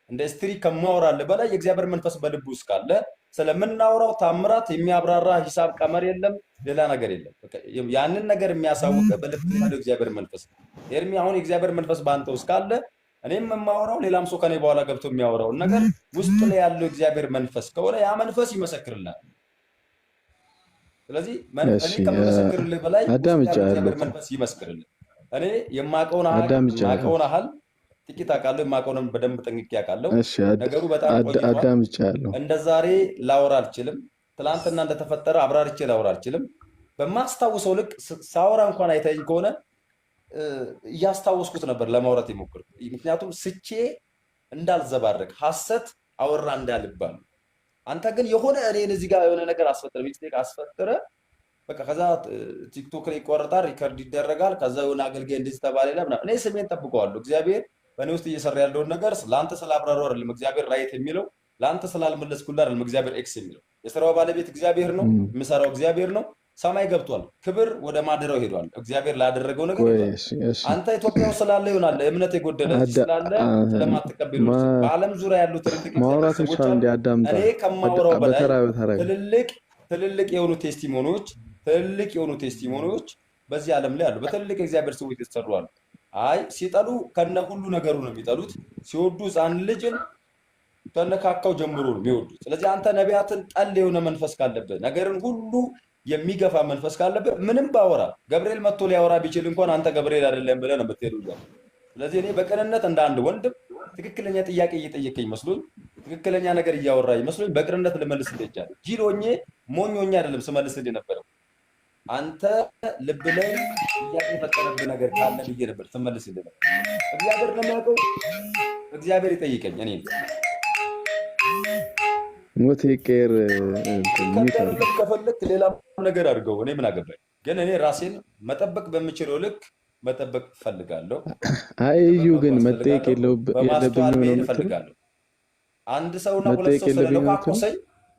እንደ ስትሪ ከማወራልህ በላይ የእግዚአብሔር መንፈስ በልብ ውስጥ ካለ ስለምናወራው ታምራት የሚያብራራ ሂሳብ ቀመር የለም፣ ሌላ ነገር የለም። ያንን ነገር የሚያሳውቅ በልብ ያለው እግዚአብሔር መንፈስ ኤርሚ፣ አሁን የእግዚአብሔር መንፈስ በአንተ ውስጥ ካለ እኔም የማወራው ሌላም ሰው ከኔ በኋላ ገብቶ የሚያወራውን ነገር ውስጥ ላይ ያለው እግዚአብሔር መንፈስ ከሆነ ያ መንፈስ ይመሰክርልናል። ስለዚህ እኔ ከምመሰክርልህ በላይ እግዚአብሔር መንፈስ ይመስክርልህ። እኔ የማውቀውን ያህል ጥቂት አውቃለሁ፣ የማውቀውንም በደንብ ጠንቅቄ አውቃለሁ። ነገሩ በጣም ቆይቷል። እንደ ዛሬ ላወራ አልችልም። ትናንትና እንደተፈጠረ አብራርቼ ላወራ አልችልም። በማስታውሰው ልክ ሳወራ እንኳን አይታይኝ ከሆነ እያስታወስኩት ነበር ለማውራት የሞክርኩት። ምክንያቱም ስቼ እንዳልዘባረቅ ሐሰት አወራ እንዳልባል። አንተ ግን የሆነ እኔን እዚህ ጋር የሆነ ነገር አስፈጥረ ሚስቴክ አስፈጥረ በቃ ከዛ ቲክቶክ ላይ ይቆረጣል፣ ሪከርድ ይደረጋል። ከዛ የሆነ አገልጋይ እንደዚህ ተባለ ይላል። እኔ ስሜን ጠብቀዋለሁ። እግዚአብሔር በእኔ ውስጥ እየሰራ ያለውን ነገር ለአንተ ስላብራራው አይደለም እግዚአብሔር ራይት የሚለው፣ ለአንተ ስላልመለስኩልህ አይደለም እግዚአብሔር ኤክስ የሚለው። የሥራው ባለቤት እግዚአብሔር ነው፣ የሚሰራው እግዚአብሔር ነው። ሰማይ ገብቷል፣ ክብር ወደ ማደሪያው ሄዷል። እግዚአብሔር ላደረገው ነገር አንተ ኢትዮጵያ ውስጥ ስላለ ይሆናል እምነት የጎደለ ስላለ ስለማትቀበሉ በዓለም ዙሪያ ያሉ ትልልቅ ሰዎች እኔ ከማወራው በላይ ትልልቅ የሆኑ ቴስቲሞኒዎች በዚህ ዓለም ላይ አሉ። በትልልቅ የእግዚአብሔር ሰዎች የተሰሩ አሉ። አይ ሲጠሉ ከነ ሁሉ ነገሩ ነው የሚጠሉት። ሲወዱ ሕፃን ልጅን ተነካካው ጀምሮ ነው የሚወዱት። ስለዚህ አንተ ነቢያትን ጠል የሆነ መንፈስ ካለብህ፣ ነገርን ሁሉ የሚገፋ መንፈስ ካለብህ ምንም ባወራ ገብርኤል መጥቶ ሊያወራ ቢችል እንኳን አንተ ገብርኤል አይደለም ብለህ ነው የምትሄዱ። ስለዚህ እኔ በቅንነት እንደ አንድ ወንድም ትክክለኛ ጥያቄ እየጠየቀኝ መስሎኝ ትክክለኛ ነገር እያወራ መስሎኝ በቅንነት ልመልስ እንደቻለ ጅል ሆኜ ሞኝ ሆኜ አይደለም ስመልስ እንደነበረው። አንተ ልብ ላይ ጥያቄ የፈጠረብህ ነገር ካለ ብዬ ነበር ስመልስ እንደነበረ። እግዚአብሔር ለሚያውቀው እግዚአብሔር ይጠይቀኝ። እኔ ሞት ይቀር ከፈለክ ሌላ ነገር አድርገው፣ እኔ ምን አገባኝ። ግን እኔ ራሴን መጠበቅ በምችለው ልክ መጠበቅ ፈልጋለሁ። እዩ ግን መጠየቅ የለብኝም ፈልጋለሁ። አንድ ሰውና ሁለት ሰው ስለነካኮሰኝ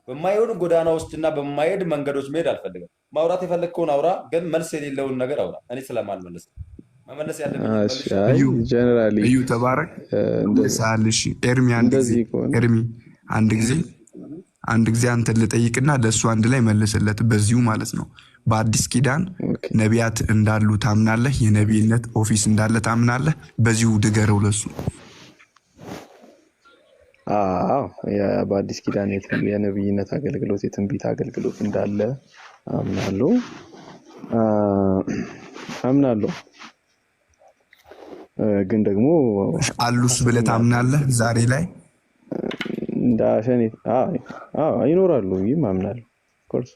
በማይሆን ጎዳናዎችና በማይሄድ መንገዶች መሄድ አልፈልግም። ማውራት የፈለግከውን አውራ፣ ግን መልስ የሌለውን ነገር አውራ። እኔ ስለማልመለስ መመለስ ያለብኝ ጀነራሊ እዩ ተባረክ ሳልሽ ኤርሚ አንድ ጊዜ አንተን ልጠይቅና ለእሱ አንድ ላይ መልስለት በዚሁ ማለት ነው። በአዲስ ኪዳን ነቢያት እንዳሉ ታምናለህ? የነቢይነት ኦፊስ እንዳለ ታምናለህ? በዚሁ ድገረው ለሱ። በአዲስ ኪዳን የነቢይነት አገልግሎት የትንቢት አገልግሎት እንዳለ አምናለሁ። ግን ደግሞ አሉስ ብለህ ታምናለህ? ዛሬ ላይ እንዳሸኔ ይኖራሉ አምናለሁ። ኮርስ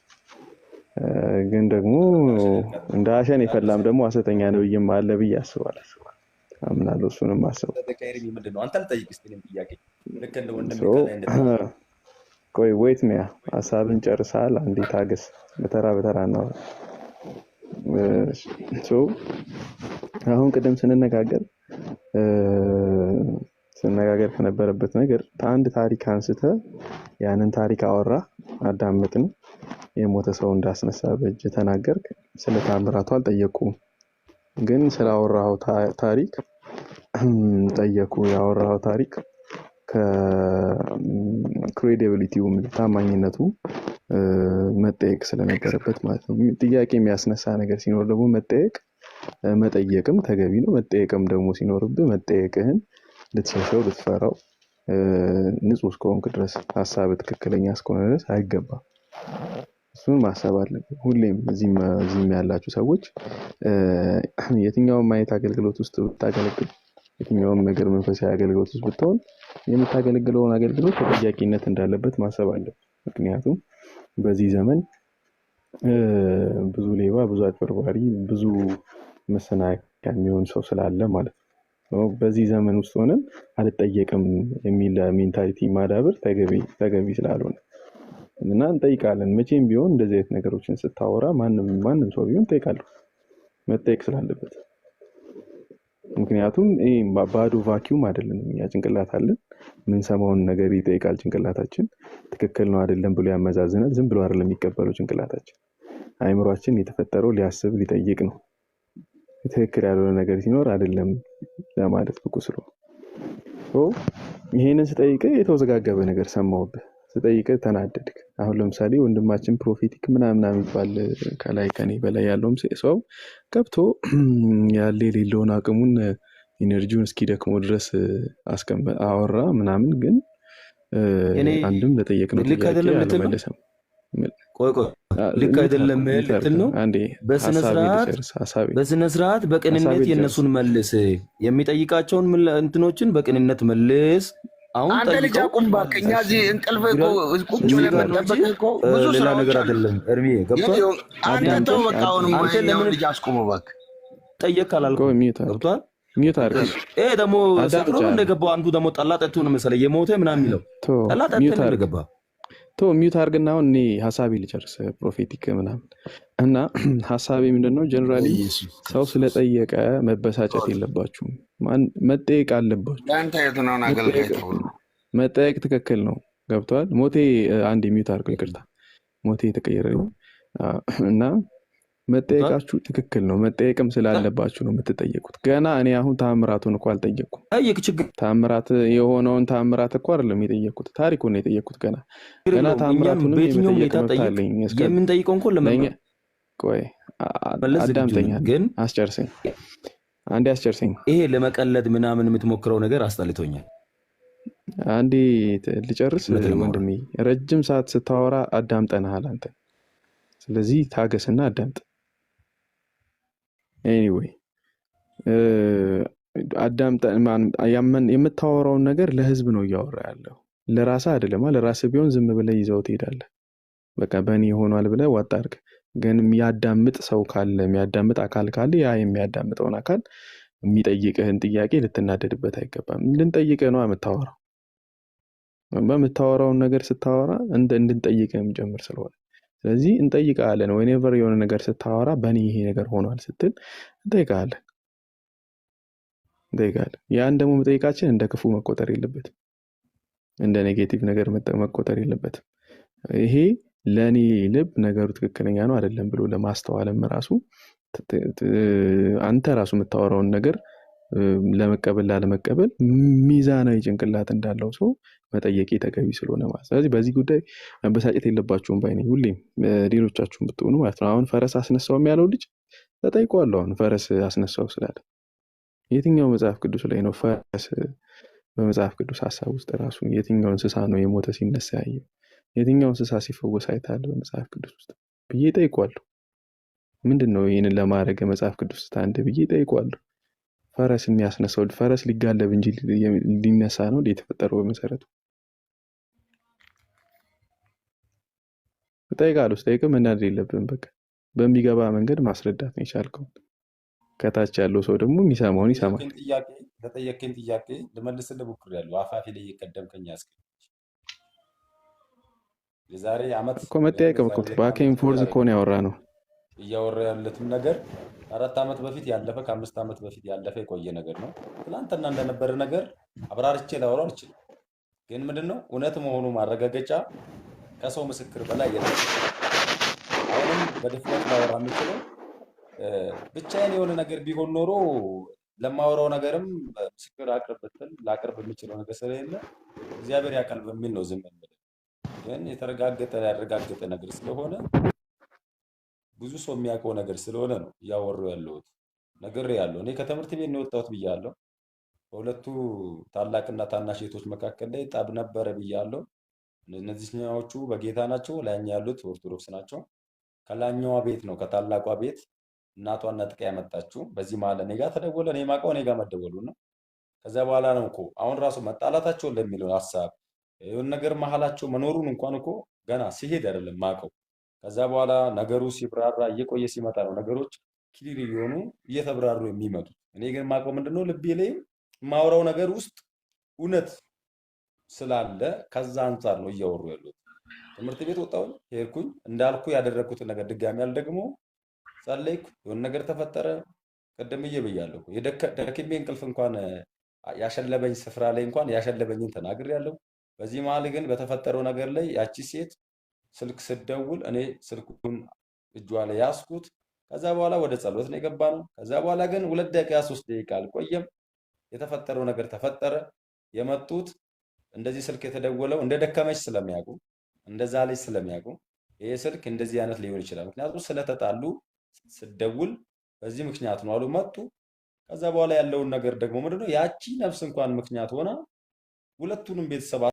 ግን ደግሞ እንደ አሸን የፈላም ደግሞ ሐሰተኛ ነብይም አለ ብዬ አስባለሁ። አምናለሁ። እሱንም አስበው። ቆይ ዌት ሚያ ሐሳብን ጨርሰሃል። አንዴ ታገስ። በተራ ነው። አሁን ቅድም ስንነጋገር ከነበረበት ነገር አንድ ታሪክ አንስተ ያንን ታሪክ አወራ፣ አዳመጥን። የሞተ ሰው እንዳስነሳ በእጅ ተናገርክ። ስለ ታምራቱ አልጠየቁም፣ ግን ስላወራው ታሪክ ጠየቁ። ያወራው ታሪክ ከክሬዲቢሊቲው ታማኝነቱ መጠየቅ ስለነበረበት ማለት ነው። ጥያቄ የሚያስነሳ ነገር ሲኖር ደግሞ መጠየቅም ተገቢ ነው። መጠየቅም ደግሞ ሲኖርብህ መጠየቅህን ልትሸሸው ልትፈራው ንጹህ እስከሆንክ ድረስ ሐሳብ ትክክለኛ እስከሆነ ድረስ አይገባም። እሱን ማሰብ አለብን። ሁሌም እዚህም ያላችሁ ሰዎች የትኛውም አይነት አገልግሎት ውስጥ ብታገለግል፣ የትኛውም ነገር መንፈሳዊ አገልግሎት ውስጥ ብትሆን የምታገለግለውን አገልግሎት ተጠያቂነት እንዳለበት ማሰብ አለብን። ምክንያቱም በዚህ ዘመን ብዙ ሌባ፣ ብዙ አጭበርባሪ፣ ብዙ መሰናከያ የሚሆን ሰው ስላለ ማለት ነው። በዚህ ዘመን ውስጥ ሆነን አልጠየቅም የሚል ሜንታሊቲ ማዳበር ተገቢ ስላልሆነ እና እንጠይቃለን። መቼም ቢሆን እንደዚህ አይነት ነገሮችን ስታወራ ማንም ሰው ቢሆን ጠይቃለሁ፣ መጠየቅ ስላለበት። ምክንያቱም ይሄ ባዶ ቫኪዩም አይደለም። እኛ ጭንቅላት አለን፣ የምንሰማውን ነገር ይጠይቃል ጭንቅላታችን። ትክክል ነው አይደለም ብሎ ያመዛዝናል። ዝም ብሎ አይደለም የሚቀበለው ጭንቅላታችን። አእምሯችን የተፈጠረው ሊያስብ ሊጠይቅ ነው። ትክክል ያልሆነ ነገር ሲኖር አይደለም ለማለት ብቁ ስለሆነ ይሄንን ስጠይቅህ የተወዘጋገበ ነገር ሰማሁብህ። ስጠይቅህ ተናደድክ። አሁን ለምሳሌ ወንድማችን ፕሮፌቲክ ምናምን የሚባል ከላይ ከኔ በላይ ያለውም ሰው ገብቶ ያለ የሌለውን አቅሙን ኢነርጂውን እስኪደክመው ድረስ አወራ ምናምን፣ ግን አንድም ለጠየቅነው ጥያቄ አልመለሰም። ቆይ ልክ አይደለም ልትል ነው። በስነ ስርዓት በቅንነት የነሱን መልስ፣ የሚጠይቃቸውን እንትኖችን በቅንነት መልስ። አሁን አንተ ልጅ አቁም እባክህ። እኛ እዚህ እንቅልፍ ቁጭ ብለን መጠበቅ እኮ ብዙ ሌላ ነገር አይደለም። እርሜ ገብቷል። አንተ ተው በቃ። አሁንም ማንኛው ልጅ አስቆመው እባክህ። ጠየቅ አላልኩም። ገብቷል። ይሄ ደግሞ ሰጥሮ እንደገባው አንዱ ደግሞ ጠላ ጠጥቶ ነው መሰለኝ የሞተ ምናምን የሚለው ጠላ ጠጥቶ ነው እንደገባ ሚዩት አድርግና አሁን እኔ ሀሳቤ ልጨርስ። ፕሮፌቲክ ምናምን እና ሀሳቤ ምንድነው? ጀነራሊ ሰው ስለጠየቀ መበሳጨት የለባችሁም። መጠየቅ አለባችሁ። መጠየቅ ትክክል ነው። ገብቷል። ሞቴ አንድ ሚዩት አድርገው፣ ይቅርታ ሞቴ የተቀየረ እና መጠየቃችሁ ትክክል ነው። መጠየቅም ስላለባችሁ ነው የምትጠየቁት። ገና እኔ አሁን ታምራቱን እኮ አልጠየቅኩም። ታምራት የሆነውን ታምራት እኮ አይደለም የጠየቅኩት፣ ታሪኩን ነው የጠየቅኩት። ገና ታምራቱን የምንጠይቀው እንኳን ለምን ቆይ አዳምጠኛ፣ ግን አስጨርሰኝ፣ አንዴ አስጨርሰኝ። ይሄ ለመቀለድ ምናምን የምትሞክረው ነገር አስጠልቶኛል። አንዴ ልጨርስ ወንድሜ። ረጅም ሰዓት ስታወራ አዳምጠንሃል አንተ። ስለዚህ ታገስና አዳምጥ። ኤኒዌይ የምታወራውን ነገር ለህዝብ ነው እያወራ ያለው፣ ለራስህ አይደለም። ለራስህ ቢሆን ዝም ብለህ ይዘው ትሄዳለህ። በቃ በእኔ ሆኗል ብለህ ዋጣ አድርገህ። ግን የሚያዳምጥ ሰው ካለ፣ የሚያዳምጥ አካል ካለ ያ የሚያዳምጠውን አካል የሚጠይቅህን ጥያቄ ልትናደድበት አይገባም። ልንጠይቅህ ነው የምታወራው። በምታወራውን ነገር ስታወራ እንድንጠይቅህም ጭምር ስለሆነ ስለዚህ እንጠይቃለን። ወይኔቨር የሆነ ነገር ስታወራ በእኔ ይሄ ነገር ሆኗል ስትል እንጠይቃለን። ያን ደግሞ መጠይቃችን እንደ ክፉ መቆጠር የለበትም፣ እንደ ኔጌቲቭ ነገር መቆጠር የለበትም። ይሄ ለእኔ ልብ ነገሩ ትክክለኛ ነው አይደለም ብሎ ለማስተዋልም ራሱ አንተ ራሱ የምታወራውን ነገር ለመቀበል ላለመቀበል ሚዛናዊ ጭንቅላት እንዳለው ሰው መጠየቅ ተገቢ ስለሆነ ማለት። ስለዚህ በዚህ ጉዳይ መበሳጨት የለባችሁም ባይ ነኝ። ሁሌም ሌሎቻችሁም ብትሆኑ ማለት ነው። አሁን ፈረስ አስነሳው የሚያለው ልጅ ተጠይቋል። አሁን ፈረስ አስነሳው ስላለ የትኛው መጽሐፍ ቅዱስ ላይ ነው ፈረስ? በመጽሐፍ ቅዱስ ሀሳብ ውስጥ ራሱ የትኛው እንስሳ ነው የሞተ ሲነሳ ያየው? የትኛው እንስሳ ሲፈወስ አይተሃል በመጽሐፍ ቅዱስ ውስጥ ብዬ ጠይቋለሁ። ምንድን ነው ይህንን ለማድረግ መጽሐፍ ቅዱስ ውስጥ አንድ ብዬ ጠይቋለሁ። ፈረስ የሚያስነሳው ፈረስ ሊጋለብ እንጂ ሊነሳ ነው የተፈጠረው በመሰረቱ? ጠይቃለሁ። ስጠይቅም መናደድ የለብን። በቃ በሚገባ መንገድ ማስረዳት ነው የቻልከው። ከታች ያለው ሰው ደግሞ የሚሰማውን ይሰማል። ለጠየቀኝ ጥያቄ ልመልስልህ ሞክሬያለሁ። አፋፊ ላይ እየቀደምከኝ ያስገኝ የዛሬ ዓመት እኮ መጠያየቅ ባኬን ፎርዝ እኮ ነው ያወራ ነው እያወራ ያለትም ነገር 4 ዓመት በፊት ያለፈ ከ5 ዓመት በፊት ያለፈ የቆየ ነገር ነው። ትናንትና እንደነበረ ነገር አብራርቼ ላወራው አልችልም። ግን ምንድነው እውነት መሆኑ ማረጋገጫ ከሰው ምስክር በላይ የለም። አሁንም በድፍረት ላወራ የምችለው ብቻዬን የሆነ ነገር ቢሆን ኖሮ ለማወራው ነገርም ምስክር አቅርብትን ላቀርብ የምችለው ነገር ስለሌለ እግዚአብሔር ያውቃል በሚል ነው ዝም ብለን። ግን የተረጋገጠ ያረጋገጠ ነገር ስለሆነ ብዙ ሰው የሚያውቀው ነገር ስለሆነ ነው እያወሩ ያለሁት ነገር ያለው። እኔ ከትምህርት ቤት ነው የወጣሁት ብያለሁ። በሁለቱ ታላቅና ታናሽ እህቶች መካከል ላይ ጠብ ነበረ ብያለሁ። እነዚህኛዎቹ በጌታ ናቸው፣ ላይኛ ያሉት ኦርቶዶክስ ናቸው። ከላኛዋ ቤት ነው ከታላቋ ቤት እናቷን ነጥቃ ያመጣችው። በዚህ መሀል እኔ ጋር ተደወለ። እኔ ማውቀው እኔ ጋር መደወሉ ነው። ከዛ በኋላ ነው እኮ አሁን ራሱ መጣላታቸውን ለሚለው ሀሳብ የሆነ ነገር መሀላቸው መኖሩን እንኳን እኮ ገና ሲሄድ አይደለም ማውቀው። ከዛ በኋላ ነገሩ ሲብራራ እየቆየ ሲመጣ ነው ነገሮች ክሊር እየሆኑ እየተብራሩ የሚመጡት። እኔ ግን ማውቀው ምንድነው ልቤ ላይ የማወራው ነገር ውስጥ እውነት ስላለ ከዛ አንጻር ነው እያወሩ ያሉት። ትምህርት ቤት ወጣሁኝ፣ ሄድኩኝ፣ እንዳልኩ ያደረኩትን ነገር ድጋሚ አልደግሞ ጸለይኩ። የሆነ ነገር ተፈጠረ። ቀደም ብያለሁ። የደክሜ እንቅልፍ እንኳን ያሸለበኝ ስፍራ ላይ እንኳን ያሸለበኝን ተናግሬያለሁ። በዚህ መሀል ግን በተፈጠረው ነገር ላይ ያቺ ሴት ስልክ ስደውል እኔ ስልኩን እጇ ላይ ያስኩት። ከዛ በኋላ ወደ ጸሎት ነው የገባ ነው። ከዛ በኋላ ግን 2 ደቂቃ 3 ደቂቃ አልቆየም፣ የተፈጠረው ነገር ተፈጠረ። የመጡት እንደዚህ ስልክ የተደወለው እንደ ደከመች ስለሚያውቁ እንደዛ ልጅ ስለሚያውቁ ይሄ ስልክ እንደዚህ አይነት ሊሆን ይችላል፣ ምክንያቱም ስለተጣሉ ስደውል በዚህ ምክንያት ነው አሉ መጡ። ከዛ በኋላ ያለውን ነገር ደግሞ ምንድነው ያቺ ነፍስ እንኳን ምክንያት ሆና ሁለቱንም ቤተሰብ